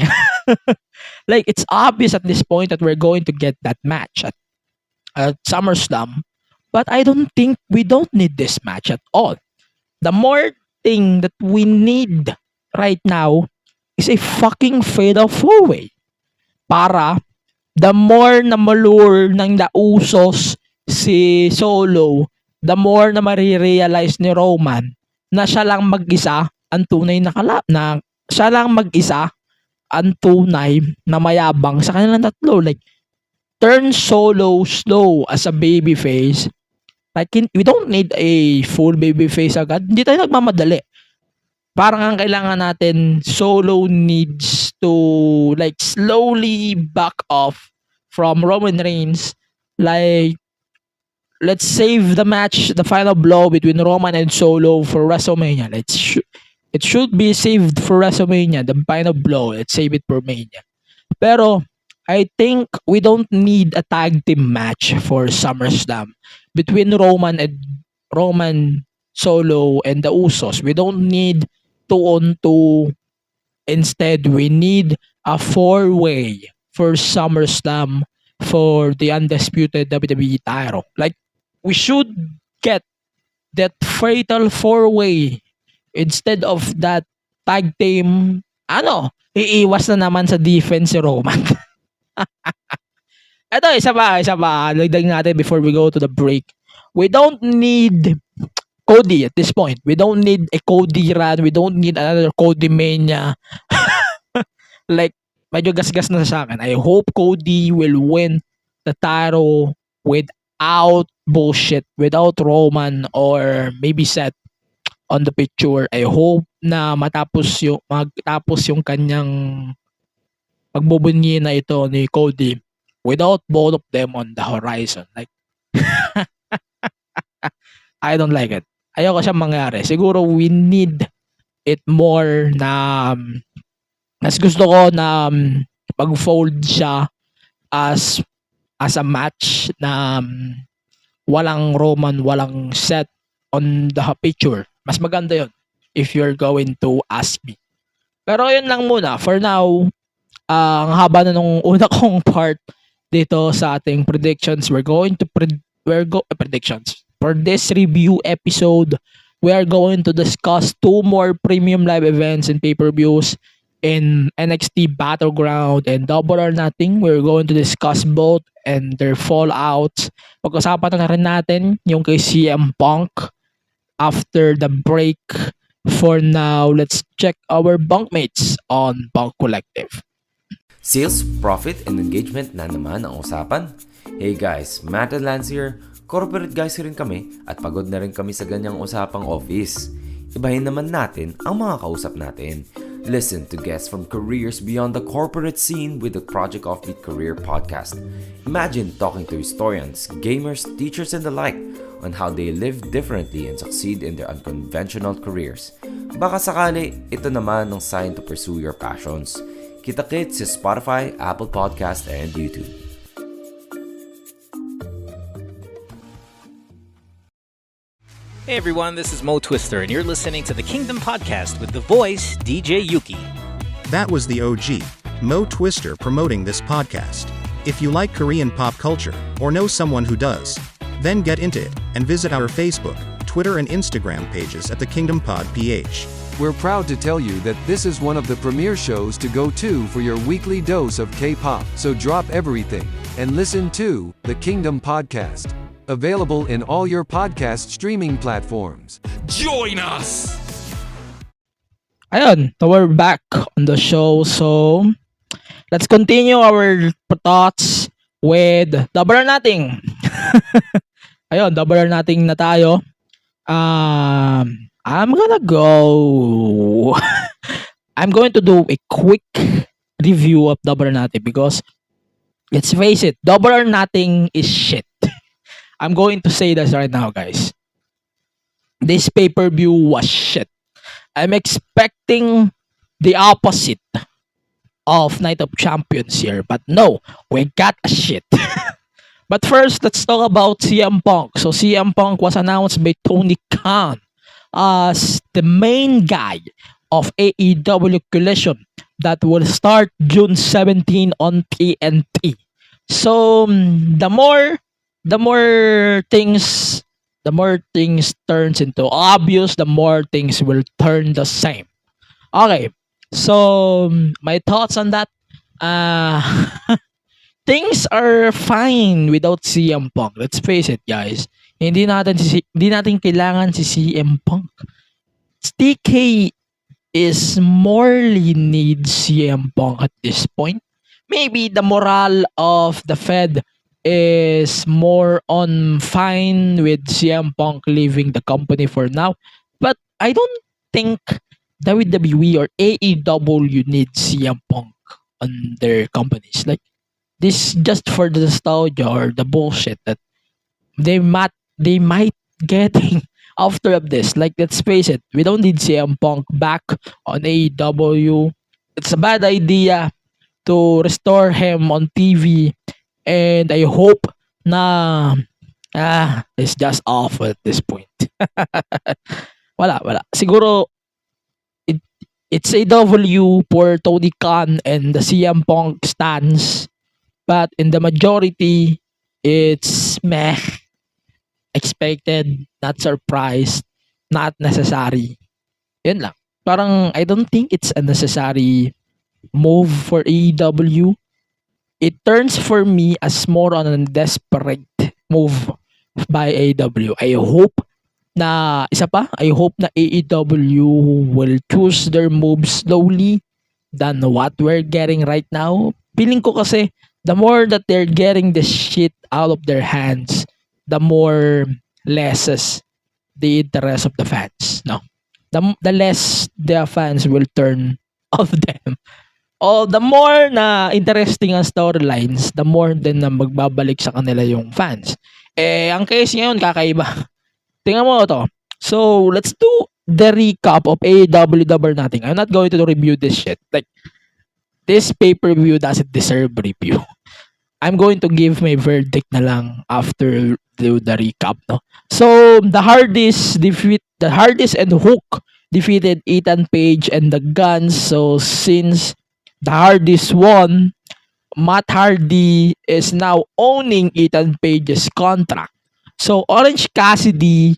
Like, it's obvious at this point that we're going to get that match at SummerSlam, but I don't think we don't need this match at all. The more thing that we need right now is a fucking fatal four-way para the more na malure ng the Usos si Solo, the more na marirealize ni Roman na siya lang mag-isa ang tunay na siya lang mag-isa ang tunay na mayabang sa kanilang tatlo. Like, turn Solo slow as a babyface. Like, we don't need a full babyface agad. Hindi tayo nagmamadali. Parang ang kailangan natin, Solo needs to like slowly back off from Roman Reigns. Like, let's save the match, the final blow between Roman and Solo for WrestleMania. It should be saved for WrestleMania, the final blow. Let's save it for Mania. Pero, I think we don't need a tag team match for SummerSlam between Roman, Solo, and the Usos. We don't need 2-on-2. Instead, we need a 4-way for SummerSlam for the undisputed WWE title. Like, we should get that fatal 4-way instead of that tag team. Iiwas na naman sa defense si Roman. Ito, isa pa. Lagdag natin before we go to the break. We don't need Cody at this point. We don't need a Cody run. We don't need another Cody Mania. Like, medyo gas-gas na sa akin. I hope Cody will win the title without bullshit, without Roman or maybe Seth on the picture. I hope na magtapos yung kanyang pagbubunyi na ito ni Cody without both of them on the horizon. Like, I don't like it. Ayoko siya mangyari. Siguro we need it more na mas gusto ko na mag-fold siya as a match na walang Roman, walang Seth on the picture. Mas maganda yun if you're going to ask me. Pero yun lang muna. For now, ang haba na nung una kong part dito sa ating predictions. We're going to predictions. For this review episode, we are going to discuss 2 more premium live events and pay-per-views in NXT Battleground and Double or Nothing. We're going to discuss both and their fallouts. Pag-usapan na rin natin yung kay CM Punk after the break. For now, let's check our bunkmates on Bunk Collective. Sales, profit, and engagement na naman ang usapan. Hey guys, Matt and Lance here. Corporate guys rin kami at pagod na rin kami sa ganyang usapang office. Ibahin naman natin ang mga kausap natin. Listen to guests from careers beyond the corporate scene with the Project Offbeat Career Podcast. Imagine talking to historians, gamers, teachers, and the like on how they live differently and succeed in their unconventional careers. Baka sakali, ito naman ang sign to pursue your passions. Kita-kits sa Spotify, Apple Podcast, and YouTube. Hey everyone, this is Mo Twister, and you're listening to the Kingdom Podcast with the voice, DJ Yuki. That was the OG, Mo Twister, promoting this podcast. If you like Korean pop culture, or know someone who does, then get into it, and visit our Facebook, Twitter and Instagram pages at the Kingdom Pod PH. We're proud to tell you that this is one of the premier shows to go to for your weekly dose of K-pop. So drop everything and listen to the Kingdom Podcast. Available in all your podcast streaming platforms. Join us! Ayun, so we're back on the show. So, let's continue our thoughts with Double or Nothing. Ayun, Double or Nothing na tayo. I'm gonna go. I'm going to do a quick review of Double or Nothing because let's face it, Double or Nothing is shit. I'm going to say this right now, guys. This pay-per-view was shit. I'm expecting the opposite of Night of Champions here, but no, we got a shit. But first, let's talk about CM Punk. So CM Punk was announced by Tony Khan as the main guy of AEW Collision that will start June 17 on TNT. So the more things turns into obvious, the more things will turn the same. Okay, so my thoughts on that. Things are fine without CM Punk. Let's face it, guys. Hindi natin kailangan si CM Punk. TK is morely needs CM Punk at this point. Maybe the morale of the Fed is more on fine with CM Punk leaving the company for now. But I don't think WWE or AEW need CM Punk on their companies. Like, this just for the nostalgia or the bullshit that they might getting after of this. Like, let's face it, we don't need CM Punk back on AEW. It's a bad idea to restore him on TV. And I hope na it's just awful at this point. wala. Siguro it's a W for Tony Khan and the CM Punk stance. But in the majority, it's meh. Expected, not surprised, not necessary. Yun lang. Parang I don't think it's a necessary move for AEW. It turns for me as more on a desperate move by AEW. I hope na AEW will choose their moves slowly than what we're getting right now. Feeling ko kasi the more that they're getting the shit out of their hands, the more lesses the interest of the fans. No, the less the fans will turn off them. The more na interesting ang storylines, the more din na magbabalik sa kanila yung fans. Ang case ngayon, kakaiba. Tingnan mo to. So, let's do the recap of AEW Double or Nothing. I'm not going to review this shit. Like, this pay-per-view doesn't deserve review. I'm going to give my verdict na lang after the recap. No? So, the Hardys and Hook defeated Ethan Page and the Guns. So, since the Hardys won, Matt Hardy is now owning Ethan Page's contract. So, Orange Cassidy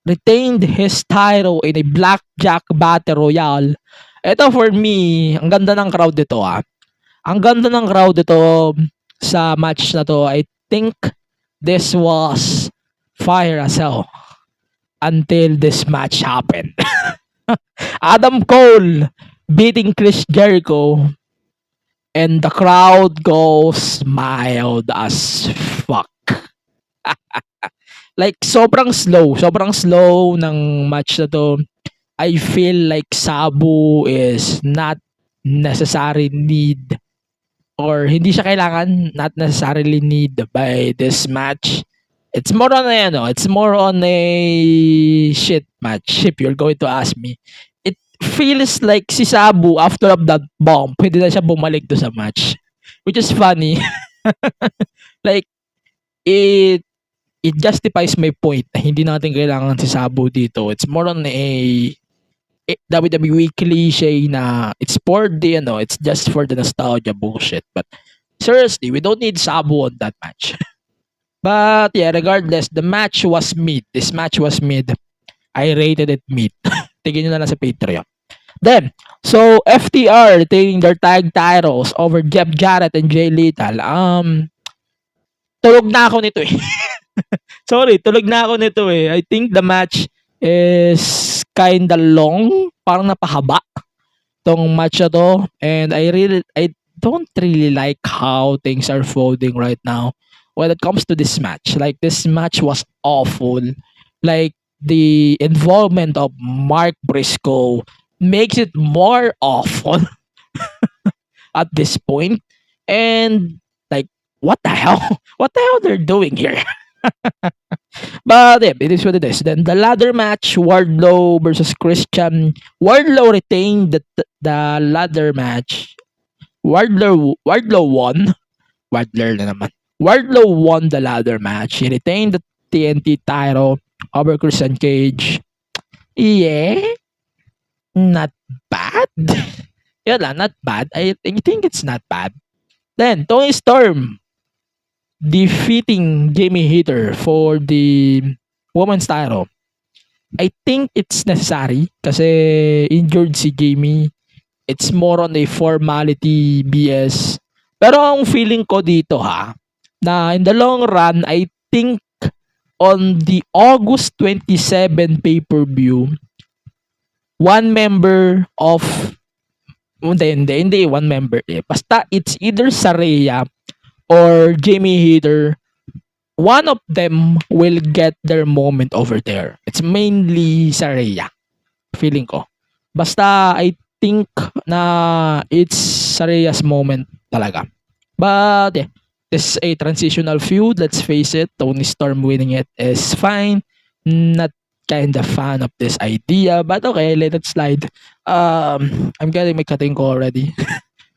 retained his title in a Blackjack Battle Royale. Ito for me, ang ganda ng crowd dito Ang ganda ng crowd dito sa match na to. I think this was fire as hell until this match happened. Adam Cole beating Chris Jericho and the crowd goes mild as fuck. Like, sobrang slow ng match na to. I feel like Sabu is not necessarily need or hindi siya kailangan, not necessarily need by this match. It's more on a shit match, if you're going to ask me. It feels like si Sabu, after of that bomb, pwede na siya bumalik do sa match. Which is funny. Like, it justifies my point na hindi natin kailangan si Sabu dito. It's more on a WWE cliche na it's for the, it's just for the nostalgia bullshit. But seriously, we don't need Sabu on that match. But yeah, regardless, the match was mid. This match was mid. I rated it mid. Tignan nyo na lang sa Patreon. Then, so FTR retaining their tag titles over Jeff Jarrett and Jay Lethal. Tulog na ako nito eh. Sorry, tulog na ako nito eh. I think the match is kinda long. Parang napahaba tong match na to. And I don't really like how things are folding right now when it comes to this match. Like, this match was awful. Like, the involvement of Mark Briscoe makes it more awful at this point. And like, what the hell? What the hell they're doing here? But yeah, it is what it is. Then the ladder match, Wardlow versus Christian. Wardlow retained the ladder match. Wardlow won. Wardlow won the ladder match. He retained the TNT title over Christian Cage. Yeah, not bad. Yun lang, not bad. I think it's not bad. Then, Tony Storm defeating Jamie Hayter for the women's title. I think it's necessary kasi injured si Jamie. It's more on a formality BS. Pero ang feeling ko dito na in the long run, I think on the August 27 pay-per-view, one member of hindi one member basta it's either Saraya or Jamie Hayter, one of them will get their moment over there. It's mainly Saraya, feeling ko. Basta I think na it's Saraya's moment talaga. But yeah, this is a transitional feud. Let's face it, Tony Storm winning it is fine. Not kind of fan of this idea, but okay, let it slide. I'm getting my cutting call already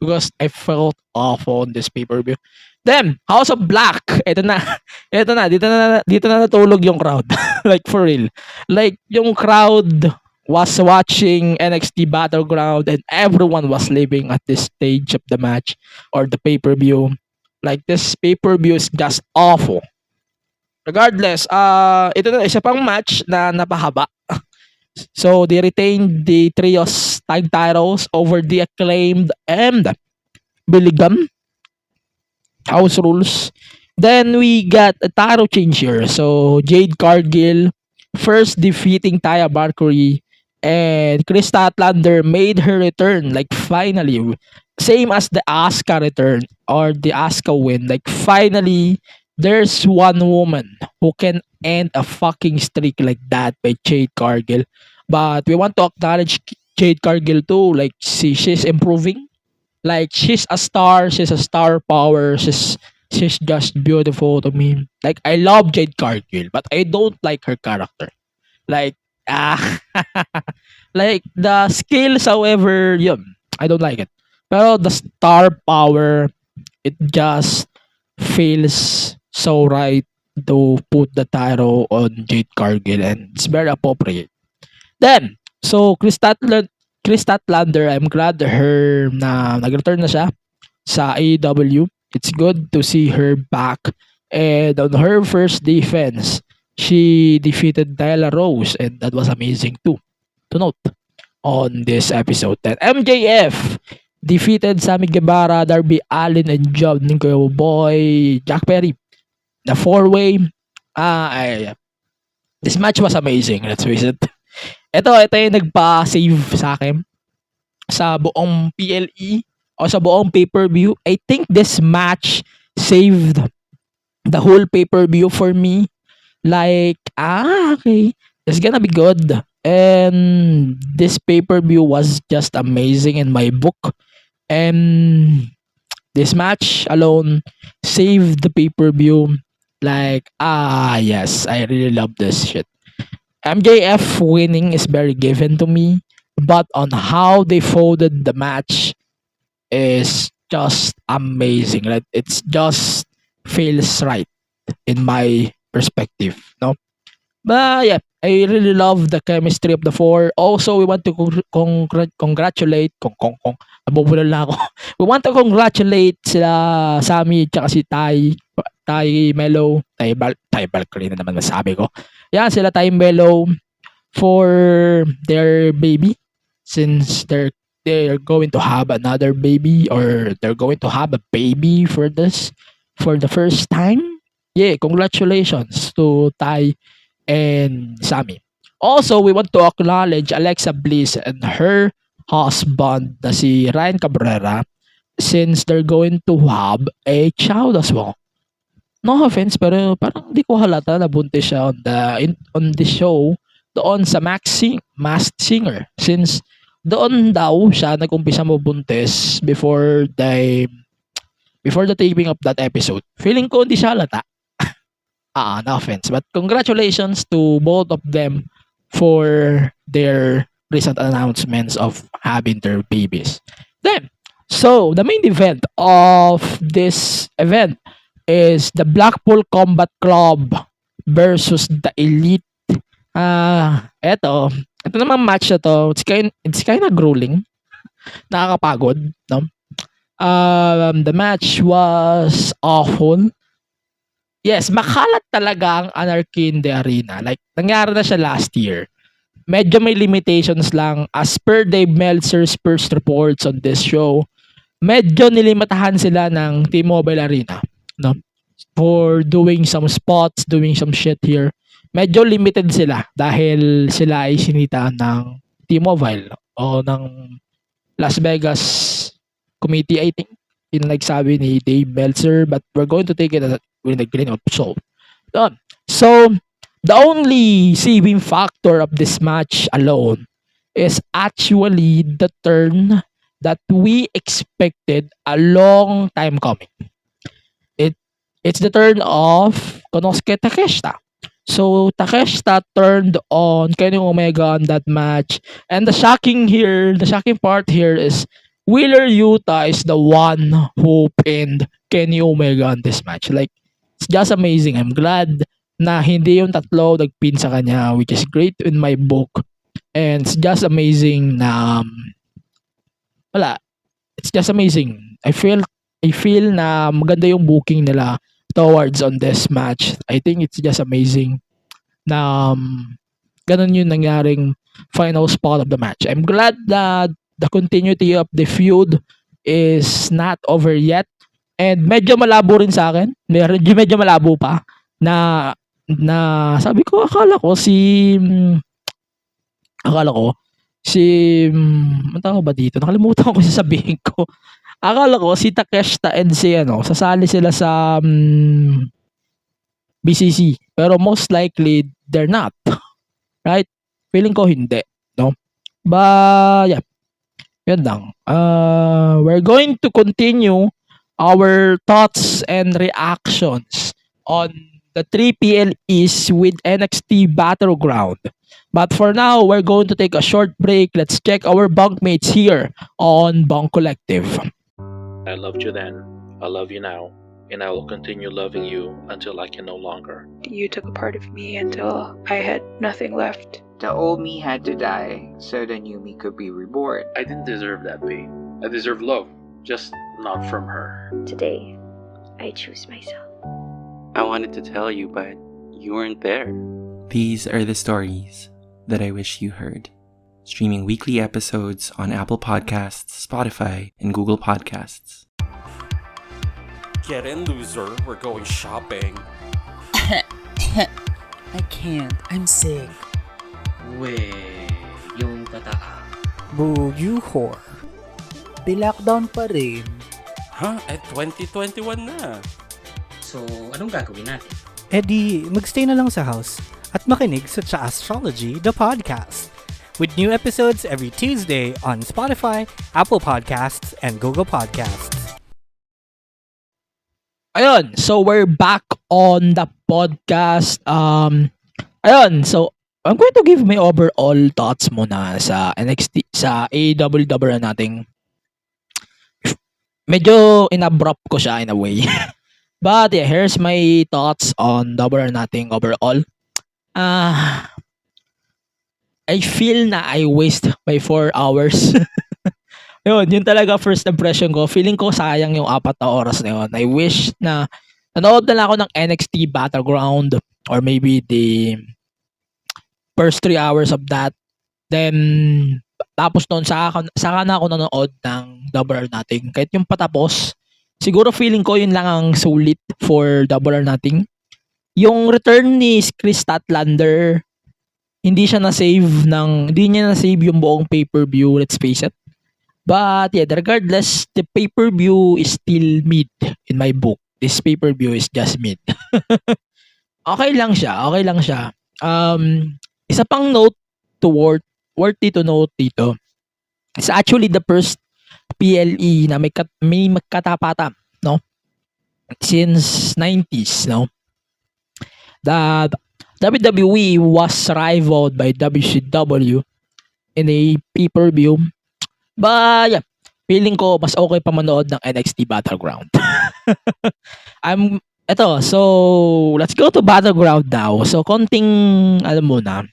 because I felt awful on this pay-per-view. Then, House of Black. Ito na. Dito na natulog yung crowd. Like, for real. Like, yung crowd was watching NXT Battleground and everyone was leaving at this stage of the match or the pay-per-view. Like, this pay-per-view is just awful. Regardless, ito na isa pang match na napahaba. So, they retained the trios tag titles over the Acclaimed and Billy Gunn. House rules. Then, we got a title change here. So, Jade Cargill first defeating Taya Valkyrie, and Chris Statlander made her return. Like, finally, same as the Asuka return or the Asuka win. Like, finally, there's one woman who can end a fucking streak like that by Jade Cargill. But we want to acknowledge Jade Cargill too. Like, she's improving. Like, she's a star power. She's just beautiful to me. Like, I love Jade Cargill, but I don't like her character. Like, like, the skills, however, yun, I don't like it. Pero the star power, it just feels so right to put the title on Jade Cargill, and it's very appropriate. Then, so Chris Statlander, I'm glad her na nag-return na siya sa AEW. It's good to see her back. And on her first defense, she defeated Nyla Rose, and that was amazing too to note on this episode. Then MJF defeated Sammy Guevara, Darby Allin, and John Boy Jack Perry. The four-way. This match was amazing. Let's face it. Ito yung nagpa-save sa akin sa buong PLE o sa buong pay-per-view. I think this match saved the whole pay-per-view for me. Like, okay, it's gonna be good. And this pay-per-view was just amazing in my book. And this match alone saved the pay-per-view. Like, yes, I really love this shit. MJF winning is very given to me, but on how they folded the match is just amazing. Like, it's just feels right in my perspective, no? But yeah, I really love the chemistry of the four. Also, we want to congratulate nabubulol na ako. We want to congratulate sila Sammy at si Ty Melo. Ty Valkyrie na naman masabi ko. Yan, sila Ty Melo for their baby. Since they're going to have another baby, or they're going to have a baby for the first time. Yeah, congratulations to Ty and Sammy. Also, we want to acknowledge Alexa Bliss and her husband na si Ryan Cabrera, since they're going to have a child as well. No offense, pero parang di ko halata na buntis siya on the show doon sa Masked Singer, since doon daw siya nag-umpisa mabuntis before the taping of that episode. Feeling ko hindi siya halata. No offense. But congratulations to both of them for their recent announcements of having their babies. Then, so the main event of this event is the Blackpool Combat Club versus the Elite. Ito namang match na to, it's kind of grueling. Nakakapagod, no? The match was awful. Yes, makalat talaga ang anarchy in the arena. Like, nangyari na siya last year. Medyo may limitations lang. As per Dave Meltzer's first reports on this show, medyo nilimitahan sila ng T-Mobile Arena, no? For doing some spots, doing some shit here. Medyo limited sila dahil sila ay sinita ng T-Mobile o ng Las Vegas Committee, I think. Yun like sabi ni Dave Meltzer, but we're going to take it with the grain of salt. So, the only saving factor of this match alone is actually the turn that we expected a long time coming. It's the turn of Konosuke Takeshita. So, Takeshita turned on Kenny Omega on that match. And the shocking part here is Wheeler Yuta is the one who pinned Kenny Omega on this match. Like, it's just amazing. I'm glad na hindi yung tatlo nagpin sa kanya, which is great in my book. And it's just amazing na it's just amazing. I feel na maganda yung booking nila towards on this match. I think it's just amazing na ganun yung nangyaring final spot of the match. I'm glad that the continuity of the feud is not over yet. And medyo malabo rin sa akin. Medyo malabo pa na sabi ko, akala ko si ano tawag ba dito? Nakalimutan ko sasabihin ko. Akala ko si Takeshita and si sasali sila sa BCC. Pero most likely they're not. Right? Feeling ko hindi, no? But yeah. Yan lang. We're going to continue our thoughts and reactions on the 3 PLEs with NXT Battleground. But for now, we're going to take a short break. Let's check our bunkmates here on Bunk Collective. I loved you then, I love you now, and I will continue loving you until I can no longer. You took a part of me until I had nothing left. The old me had to die so the new me could be reborn. I didn't deserve that pain. I deserve love, just not from her. Today, I choose myself. I wanted to tell you, but you weren't there. These are the stories that I wish you heard. Streaming weekly episodes on Apple Podcasts, Spotify, and Google Podcasts. Get in, loser. We're going shopping. I can't. I'm sick. Weh, yung tataa. Boo, you whore. Lockdown pa rin. Huh? 2021 na. So, anong gagawin natin? Di, magstay na lang sa house at makinig sa Astrology, the podcast. With new episodes every Tuesday on Spotify, Apple Podcasts, and Google Podcasts. Ayun, so we're back on the podcast. Ayun, so I'm going to give my overall thoughts muna sa NXT, sa AEW Double nating. Medyo inabrupt ko siya in a way. But yeah, here's my thoughts on Double nating overall. I feel na I waste my 4 hours. Yun talaga first impression ko. Feeling ko sayang yung 4 na oras na yun. I wish na nanood na lang ako ng NXT Battleground or maybe the first 3 hours of that. Then, tapos noon, saka na ako nanood ng Double or Nothing. Kahit yung patapos, siguro feeling ko yun lang ang sulit for Double or Nothing. Yung return ni Chris Statlander, hindi niya na-save yung buong pay-per-view, let's face it. But yeah, regardless, the pay-per-view is still mid in my book. This pay-per-view is just mid. Okay lang siya. Isa pang note to worthy to note dito. It's actually the first PLE na may katapatan, no? Since 90s, no? The WWE was rivaled by WCW in a pay-per-view. But yeah, feeling ko mas okay pa manood ng NXT Battleground. So let's go to Battleground now. So konting, alam mo na,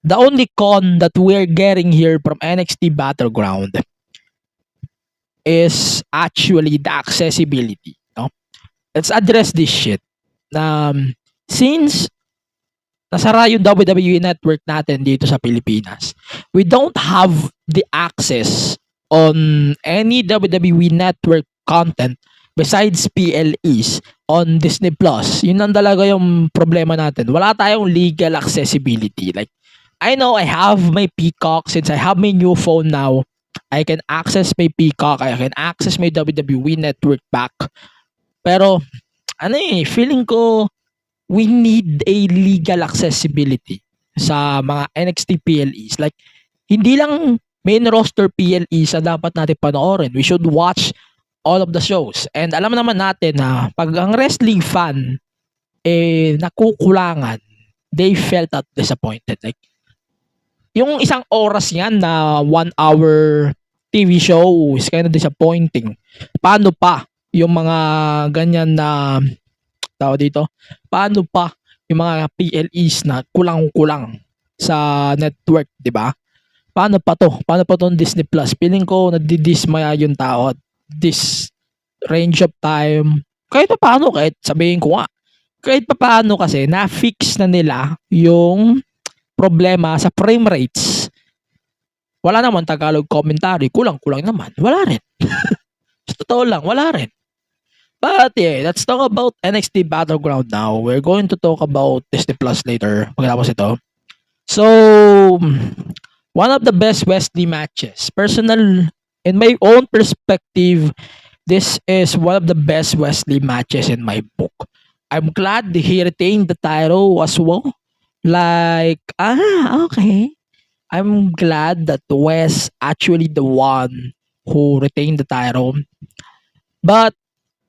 the only con that we're getting here from NXT Battleground is actually the accessibility. No? Let's address this shit. Since nasara yung WWE network natin dito sa Pilipinas, we don't have the access on any WWE network content besides PLEs on Disney Plus. Yun ang talaga yung problema natin. Wala tayong legal accessibility. Like, I know I have my Peacock. Since I have my new phone now, I can access my Peacock. I can access my WWE network back. Pero, feeling ko, we need a legal accessibility sa mga NXT PLEs. Like, hindi lang main roster PLEs na dapat natin panoorin. We should watch all of the shows. And alam naman natin na pag ang wrestling fan nakukulangan, they felt disappointed. Like, yung isang oras yan na 1 hour TV show is kind of disappointing. Paano pa yung mga ganyan na paano pa yung mga PLEs na kulang-kulang sa network, di ba? Paano pa tong Disney Plus? Feeling ko nadidismaya yung tao at this range of time. Kahit sabihin ko nga, kahit paano kasi na-fix na nila yung problema sa frame rates. Wala naman Tagalog commentary, kulang-kulang naman. Wala rin. Sa totoo lang, wala rin. But yeah, let's talk about NXT Battleground now. We're going to talk about Disney Plus later pagkatapos ito. So, one of the best wrestling matches. In my own perspective, this is one of the best wrestling matches in my book. I'm glad he retained the title as well. Like, okay. I'm glad that Wes actually the one who retained the title. But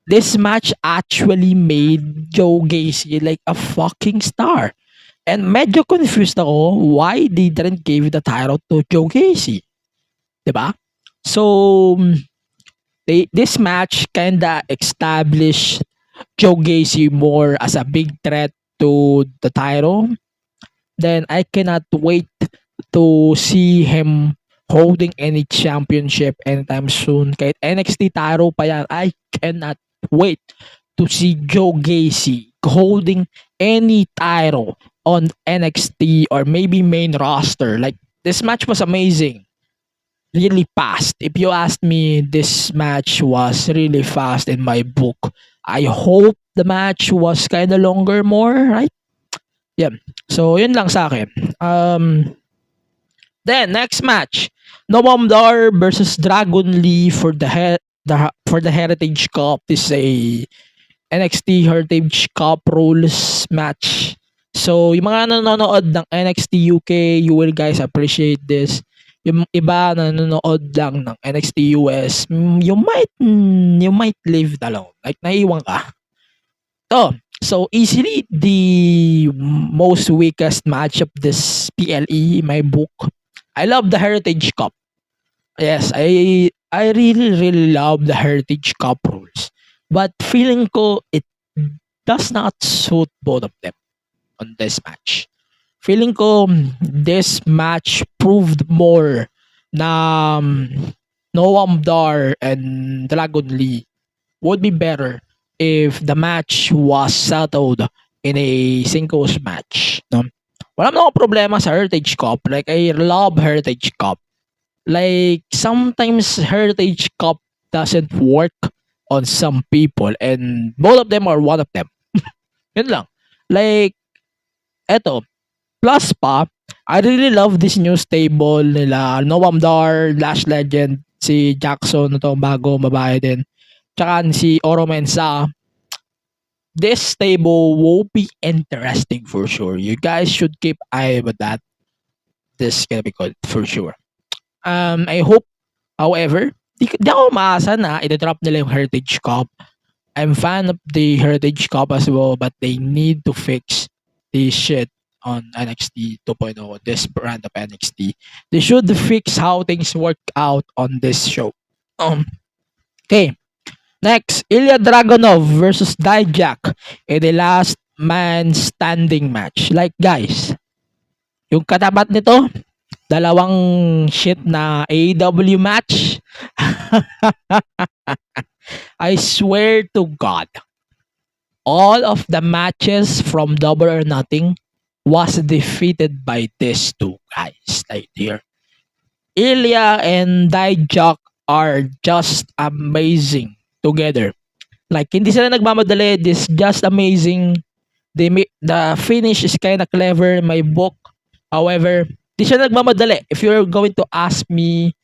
this match actually made Joe Gacy like a fucking star. And medyo confused ako why they didn't give the title to Joe Gacy. Diba? So, this match kinda established Joe Gacy more as a big threat to the title. Then I cannot wait to see him holding any championship anytime soon. Kahit NXT title pa yan, I cannot wait to see Joe Gacy holding any title on NXT or maybe main roster. Like, this match was amazing. Really fast. If you ask me, this match was really fast in my book. I hope the match was kind of longer more, right? Yeah. So, yun lang sa akin. Then, next match. Noam Dar versus Dragon Lee for the Heritage Cup. This is a NXT Heritage Cup rules match. So, yung mga nanonood ng NXT UK, you will guys appreciate this. Yung iba na nanonood lang ng NXT US, you might leave alone. Like, naiiwan ka. So easily the most weakest match of this PLE in my book. I love the Heritage Cup. Yes, I really love the Heritage Cup rules. But feeling ko it does not suit both of them on this match. feeling ko this match proved more na Noam Dar and Dragon Lee would be better if the match was settled in a singles match. No? Wala naman akong problema sa Heritage Cup. Like, I love Heritage Cup. Like, sometimes Heritage Cup doesn't work on some people and both of them are one of them. Yun lang. Like, eto, plus pa, I really love this new stable nila. Noam Dar, Lash Legend, si Jackson, ito bago, babae din. Tsaka si Oro Mensah. This stable will be interesting for sure. You guys should keep eye with that. This is gonna be good for sure. I hope, however, di ako umaasa na i-drop nila yung Heritage Cup. I'm fan of the Heritage Cup as well, but they need to fix this shit on NXT 2.0, this brand of NXT. They should fix how things work out on this show. Okay. Next, Ilya Dragunov versus Dijak in the last man standing match. Like, guys, yung katapat nito, dalawang shit na AEW match. I swear to God, all of the matches from Double or Nothing was defeated by these two guys right here. Ilya and Dijak are just amazing together. Like, hindi sila nagmamadali. This just amazing. The finish is kind of clever in my book. However, di siya nagmamadali. If you're going to ask me,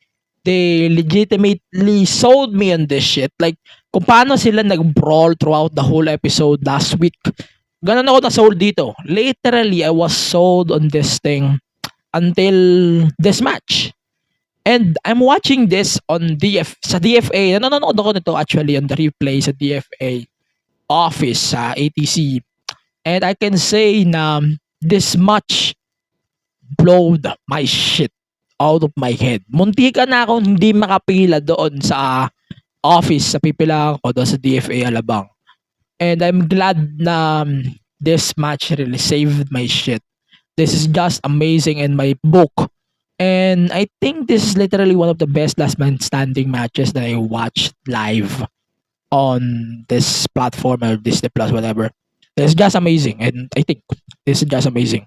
they legitimately sold me on this shit. Like, kung paano sila nag-brawl throughout the whole episode last week. Ganun ako na-sold dito. Literally, I was sold on this thing until this match. And I'm watching this on sa DFA. Nanonood ako nito actually on the replay sa DFA office sa ATC. And I can say na this match blowed my shit out of my head. Muntika na ako hindi makapila doon sa office, sa pipila ko doon sa DFA Alabang. And I'm glad na this match really saved my shit. This is just amazing in my book. And I think this is literally one of the best last man standing matches that I watched live on this platform or Disney Plus, whatever. It's just amazing. And I think this is just amazing.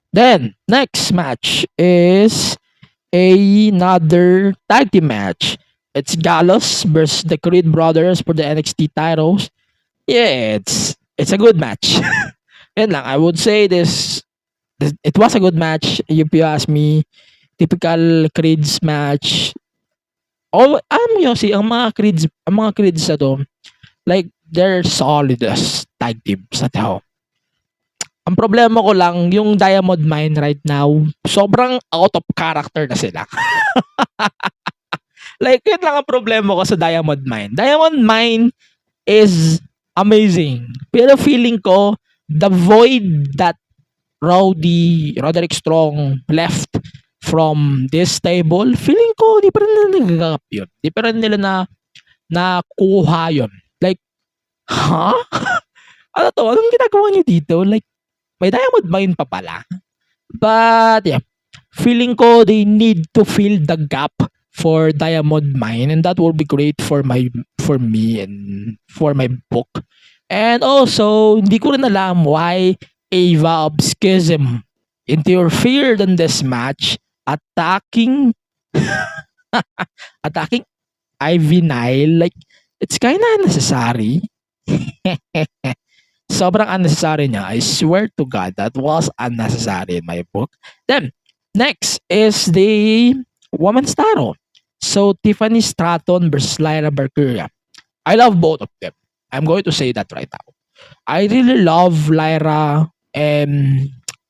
Then, next match is another tag team match. It's Gallows versus the Creed Brothers for the NXT titles. Yeah, it's a good match. Yan lang. I would say it was a good match if you ask me. Typical Creeds match. Oh, alam mo si ang mga Creeds na to, like, they're solid as tag teams na to. Ang problema ko lang, yung Diamond Mine right now, sobrang out of character na sila. Like, yun lang ang problema ko sa Diamond Mine. Diamond Mine is amazing. Pero feeling ko, the void that Roderick Strong left from this table, feeling ko di pa rin nila nagagap yun. Di pa rin nila nakuha yun. Like, ano to? Anong ginagawa niyo dito? Like, may Diamond Mine pa pala. But, yeah. Feeling ko they need to fill the gap for Diamond Mine, and that will be great for me and for my book. And also, hindi ko rin alam why Ava of Schism interfered in this match, attacking Ivy Nile. Like, it's kinda unnecessary. Sobrang unnecessary niya. I swear to God, that was unnecessary in my book. Then, next is the women's title. So, Tiffany Stratton versus Lyra Valkyria. I love both of them. I'm going to say that right now. I really love Lyra and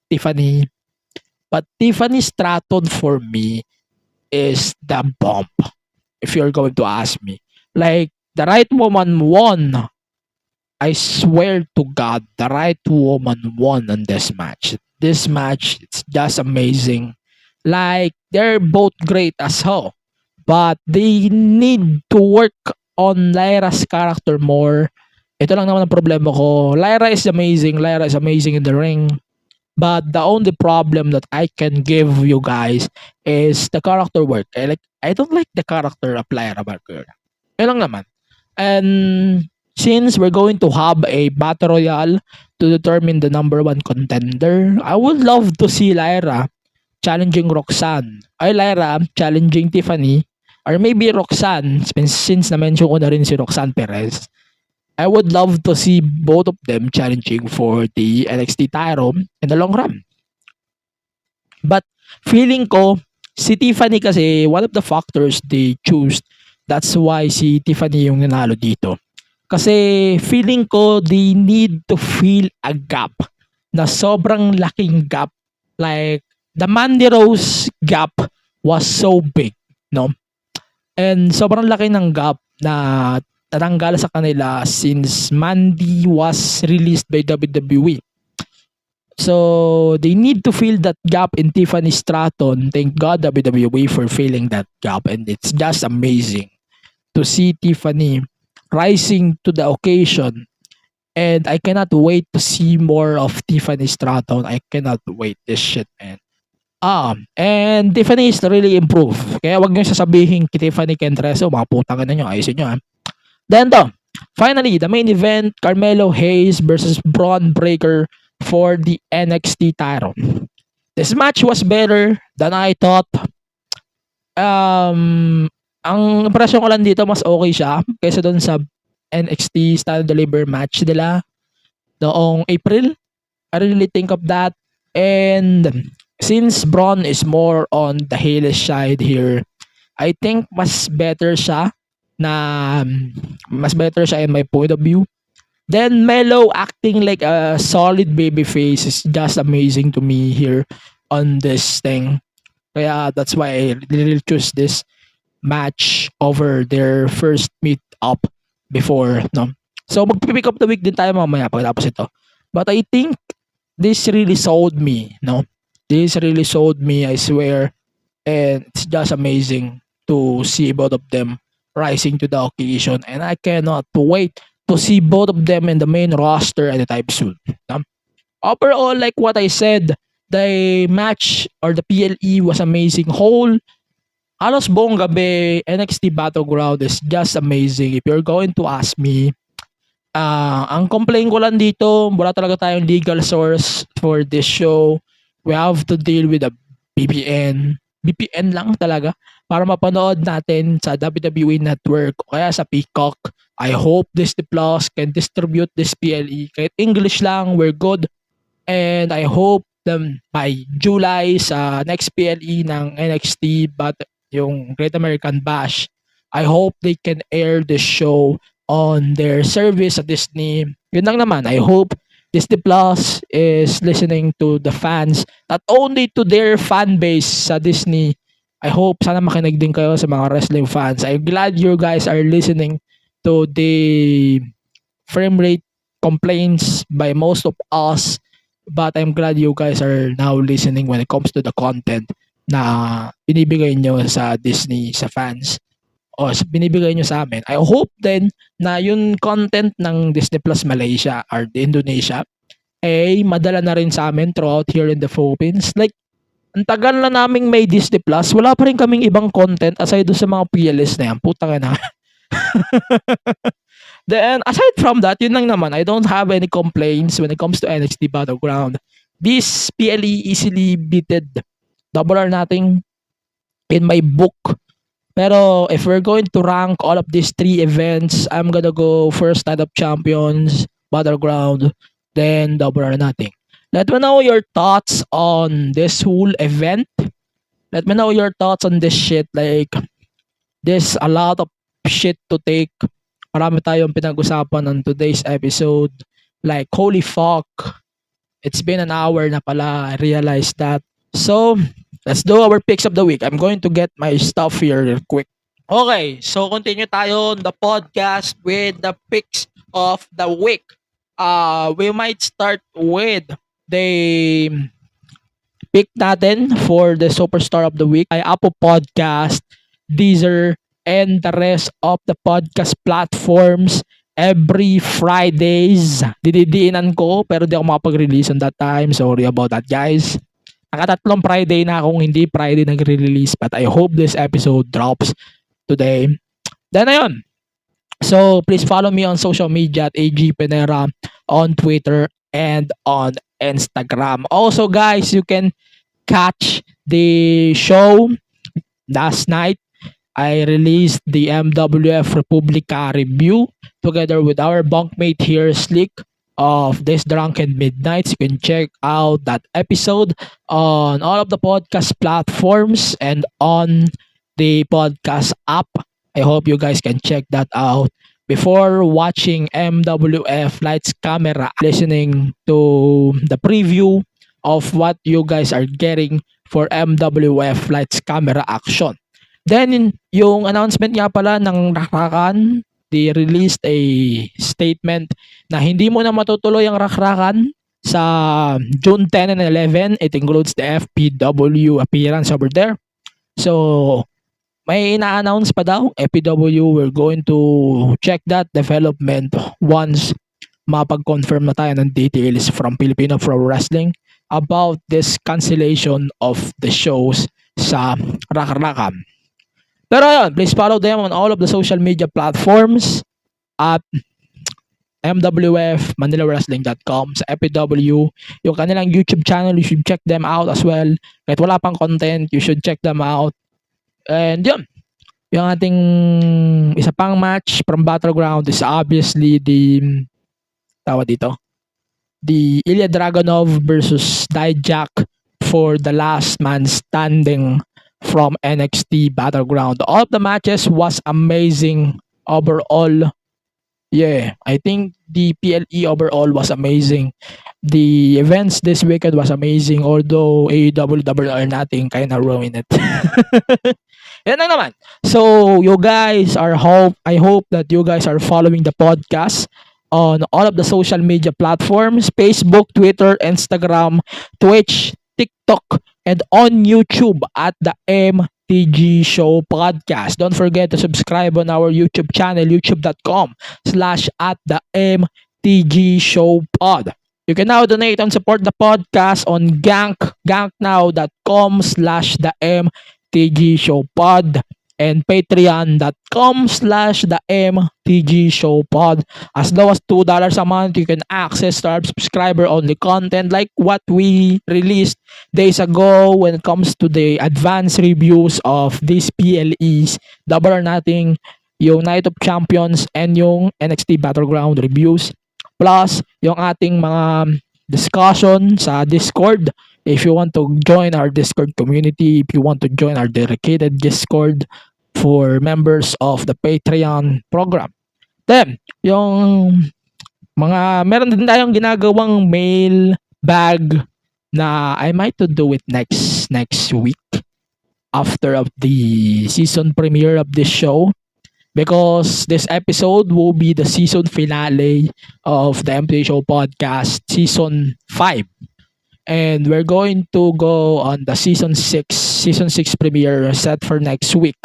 Tiffany. But Tiffany Stratton for me is the bomb. If you're going to ask me. Like, the right woman won. I swear to God, the right woman won on this match. This match, it's just amazing. Like, they're both great as hell. But they need to work on Lyra's character more. Ito lang naman ang problema ko. Lyra is amazing. Lyra is amazing in the ring. But the only problem that I can give you guys is the character work. I don't like the character of Lyra Valkyria. Yun lang naman. And since we're going to have a battle royale to determine the number one contender, I would love to see Lyra challenging Roxanne. Ay, Lyra challenging Tiffany. Or maybe Roxanne, since na-mention ko na rin si Roxanne Perez. I would love to see both of them challenging for the NXT title in the long run. But feeling ko, si Tiffany kasi, one of the factors they choose, that's why si Tiffany yung nanalo dito. Kasi feeling ko, they need to fill a gap na sobrang laking gap. Like, the Mandy Rose gap was so big, no? And sobrang laki ng gap na tatanggal sa kanila since Mandy was released by WWE. So, they need to fill that gap in Tiffany Stratton. Thank God WWE for filling that gap. And it's just amazing to see Tiffany rising to the occasion. And I cannot wait to see more of Tiffany Stratton. I cannot wait this shit, man. And Tiffany is really improved. Kaya wag niyo sasabihin kay Tiffany Kentreso, mga putang na niyo, ayusin niyo ha. Then finally, the main event, Carmelo Hayes versus Braun Breaker for the NXT title. This match was better than I thought. Ang impression ko lang dito, mas okay siya kaysa doon sa NXT Style Deliver match nila noong April. I really think of that. And since Braun is more on the heelish side here, I think mas better siya in my point of view. Then Melo acting like a solid babyface is just amazing to me here on this thing. Kaya that's why I really choose this match over their first meet up before, no? So magpipick up the week din tayo mamaya pagkatapos ito. But I think this really sold me, no? This really sold me, I swear. And it's just amazing to see both of them rising to the occasion, and I cannot wait to see both of them in the main roster anytime soon. Overall, like what I said, the match or the PLE was amazing. Halos buong gabi, NXT Battleground is just amazing. If you're going to ask me, ang complaint ko lang dito, wala talaga tayong legal source for this show. We have to deal with a VPN lang talaga para mapanood natin sa WWE Network o kaya sa Peacock. I hope Disney Plus can distribute this PLE. Kahit English lang, we're good. And I hope by July sa next PLE ng NXT, but yung Great American Bash, I hope they can air the show on their service sa Disney. Yun lang naman. I hope Disney Plus is listening to the fans, not only to their fan base sa Disney. I hope sana makinig din kayo sa mga wrestling fans. I'm glad you guys are listening to the frame rate complaints by most of us, but I'm glad you guys are now listening when it comes to the content na binibigay nyo sa Disney, sa fans, o binibigay nyo sa amin. I hope then na yung content ng Disney Plus Malaysia or the Indonesia ay madala na rin sa amin throughout here in the Philippines. Like, ang tagal na naming may Disney Plus, wala pa rin kaming ibang content aside sa mga PLS na yan. Putang na. Then, aside from that, yun lang naman. I don't have any complaints when it comes to NXT Battleground. This PLE easily beated Double or Nothing in my book. Pero if we're going to rank all of these three events, I'm gonna go first Night of Champions, Battleground, then Double or Nothing. Let me know your thoughts on this whole event. Let me know your thoughts on this shit. Like, there's a lot of shit to take. Marami tayong pinag-usapan on today's episode. Like, holy fuck. It's been an hour na pala. I realized that. So, let's do our picks of the week. I'm going to get my stuff here real quick. Okay, so continue tayo on the podcast with the picks of the week. We might start with the pick natin for the Superstar of the Week ay Apple Podcast, Deezer, and the rest of the podcast platforms. every Fridays. Dididiinan ko pero di ako makapag-release on that time. Sorry about that, guys. Nakatatlong Friday na akong hindi Friday nagre-release, but I hope this episode drops today. Then ayun. So please follow me on social media at AG Penera on Twitter and on Instagram. Also, guys, you can catch the show last night. I released the MWF Republica review together with our bunkmate here, Slick, of This Drunken Midnights. You can check out that episode on all of the podcast platforms and on the podcast app. I hope you guys can check that out. Before watching MWF Lights Camera, listening to the preview of what you guys are getting for MWF Lights Camera action. Then, yung announcement nga pala ng Rakrakan, they released a statement na hindi mo na matutuloy ang Rakrakan sa June 10 and 11. It includes the FPW appearance over there. So, may ina-announce pa daw, FPW, we're going to check that development once mapag-confirm na tayo ng details from Filipino Pro Wrestling about this cancellation of the shows sa Rakrakan. Pero ayun, please follow them on all of the social media platforms at MWF, ManilaWrestling.com, sa FPW, yung kanilang YouTube channel, you should check them out as well. Kahit wala pang content, you should check them out. And yun, yung ating isa pang match from Battleground is obviously the Ilya Dragunov versus Dijak for the last man standing from NXT Battleground. All of the matches was amazing overall. Yeah, I think the PLE overall was amazing. The events this weekend was amazing, although AEW Double or Nothing kind of ruined it. Yan lang naman. So, you guys I hope that you guys are following the podcast on all of the social media platforms, Facebook, Twitter, Instagram, Twitch, TikTok, and on YouTube at the MTG Show Podcast. Don't forget to subscribe on our YouTube channel, youtube.com/at the MTG Show Pod. You can now donate and support the podcast on ganknow.com/the MTG Show Pod and patreon.com/the MTG Show Pod. As low as $2 a month, you can access our subscriber-only content like what we released days ago when it comes to the advanced reviews of these PLEs, Double or Nothing, yung Night of Champions, and yung NXT Battleground reviews. Plus, yung ating mga discussion sa Discord. If you want to join our Discord community, if you want to join our dedicated Discord for members of the Patreon program. Then, yung meron din tayong ginagawang mail bag na I might to do it next week after of the season premiere of this show, because this episode will be the season finale of the MTG Show Podcast season 5. And we're going to go on the season 6 premiere set for next week.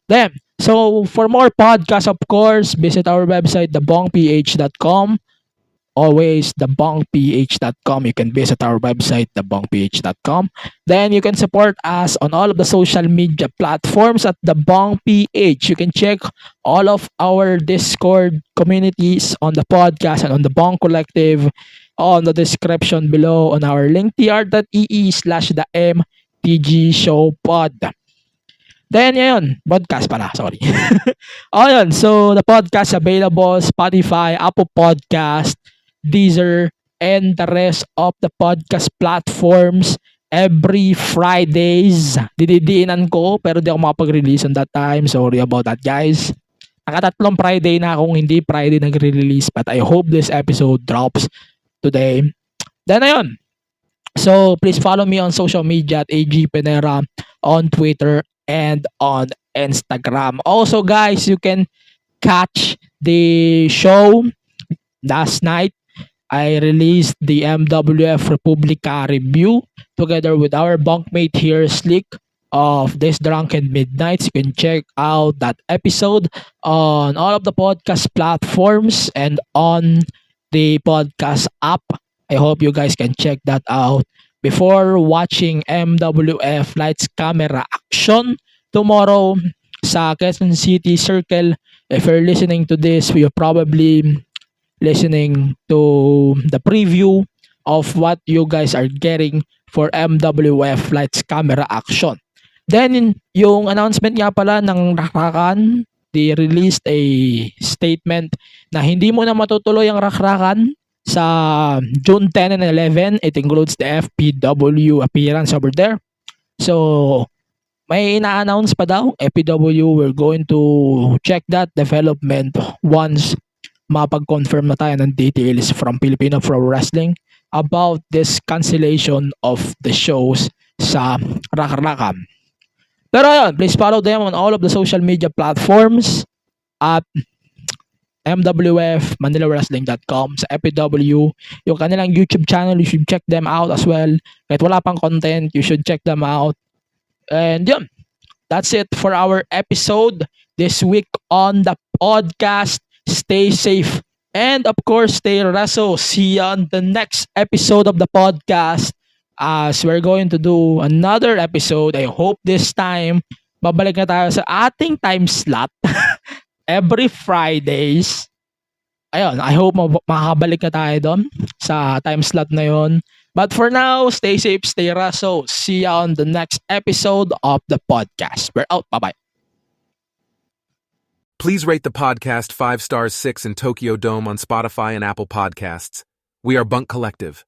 Then, so for more podcasts, of course, visit our website, thebongph.com. Always thebongph.com. You can visit our website, thebongph.com. Then you can support us on all of the social media platforms at thebongph. You can check all of our Discord communities on the podcast and on the Bong Collective on the description below on our linktr.ee/the MTG Show Pod. Then, yun, podcast pala, sorry. Yun, so the podcast available Spotify, Apple Podcast, Deezer, and the rest of the podcast platforms every Fridays. Dididiinan ko, pero di ako makapag-release on that time. Sorry about that, guys. Nakatatlong Friday na akong hindi Friday nagre-release, but I hope this episode drops today. Then, ayun. So, please follow me on social media at AG Penera on Twitter and on Instagram. Also, guys, you can catch the show last night. I released the MWF Republica review together with our bunkmate here, Slick, of this Drunken Midnights. You can check out that episode on all of the podcast platforms and on the podcast app. I hope you guys can check that out before watching MWF Lights Camera Action tomorrow sa Quezon City Circle. If you're listening to this, you're probably listening to the preview of what you guys are getting for MWF Lights Camera Action. Then, yung announcement nga pala ng Rakrakan, they released a statement na hindi mo na matutuloy ang Rakrakan sa June 10 and 11. It includes the FPW appearance over there. So, may ina-announce pa daw, FPW, we're going to check that development once mapag-confirm na tayo ng details from Filipino Pro Wrestling about this cancellation of the shows sa Rakrakan. Pero ayun, please follow them on all of the social media platforms at MWF, ManilaWrestling.com, sa FPW, yung kanilang YouTube channel, you should check them out as well. Kahit wala pang content, you should check them out. And yun, that's it for our episode this week on the podcast. Stay safe and of course, stay wrestle. See you on the next episode of the podcast as we're going to do another episode. I hope this time, babalik na tayo sa ating time slot every Fridays. Ayun, I hope makakabalik na tayo doon sa time slot na yon. But for now, stay safe, stay wrestle. See you on the next episode of the podcast. We're out. Bye-bye. Please rate the podcast 5 stars 6 in Tokyo Dome on Spotify and Apple Podcasts. We are Bunk Collective.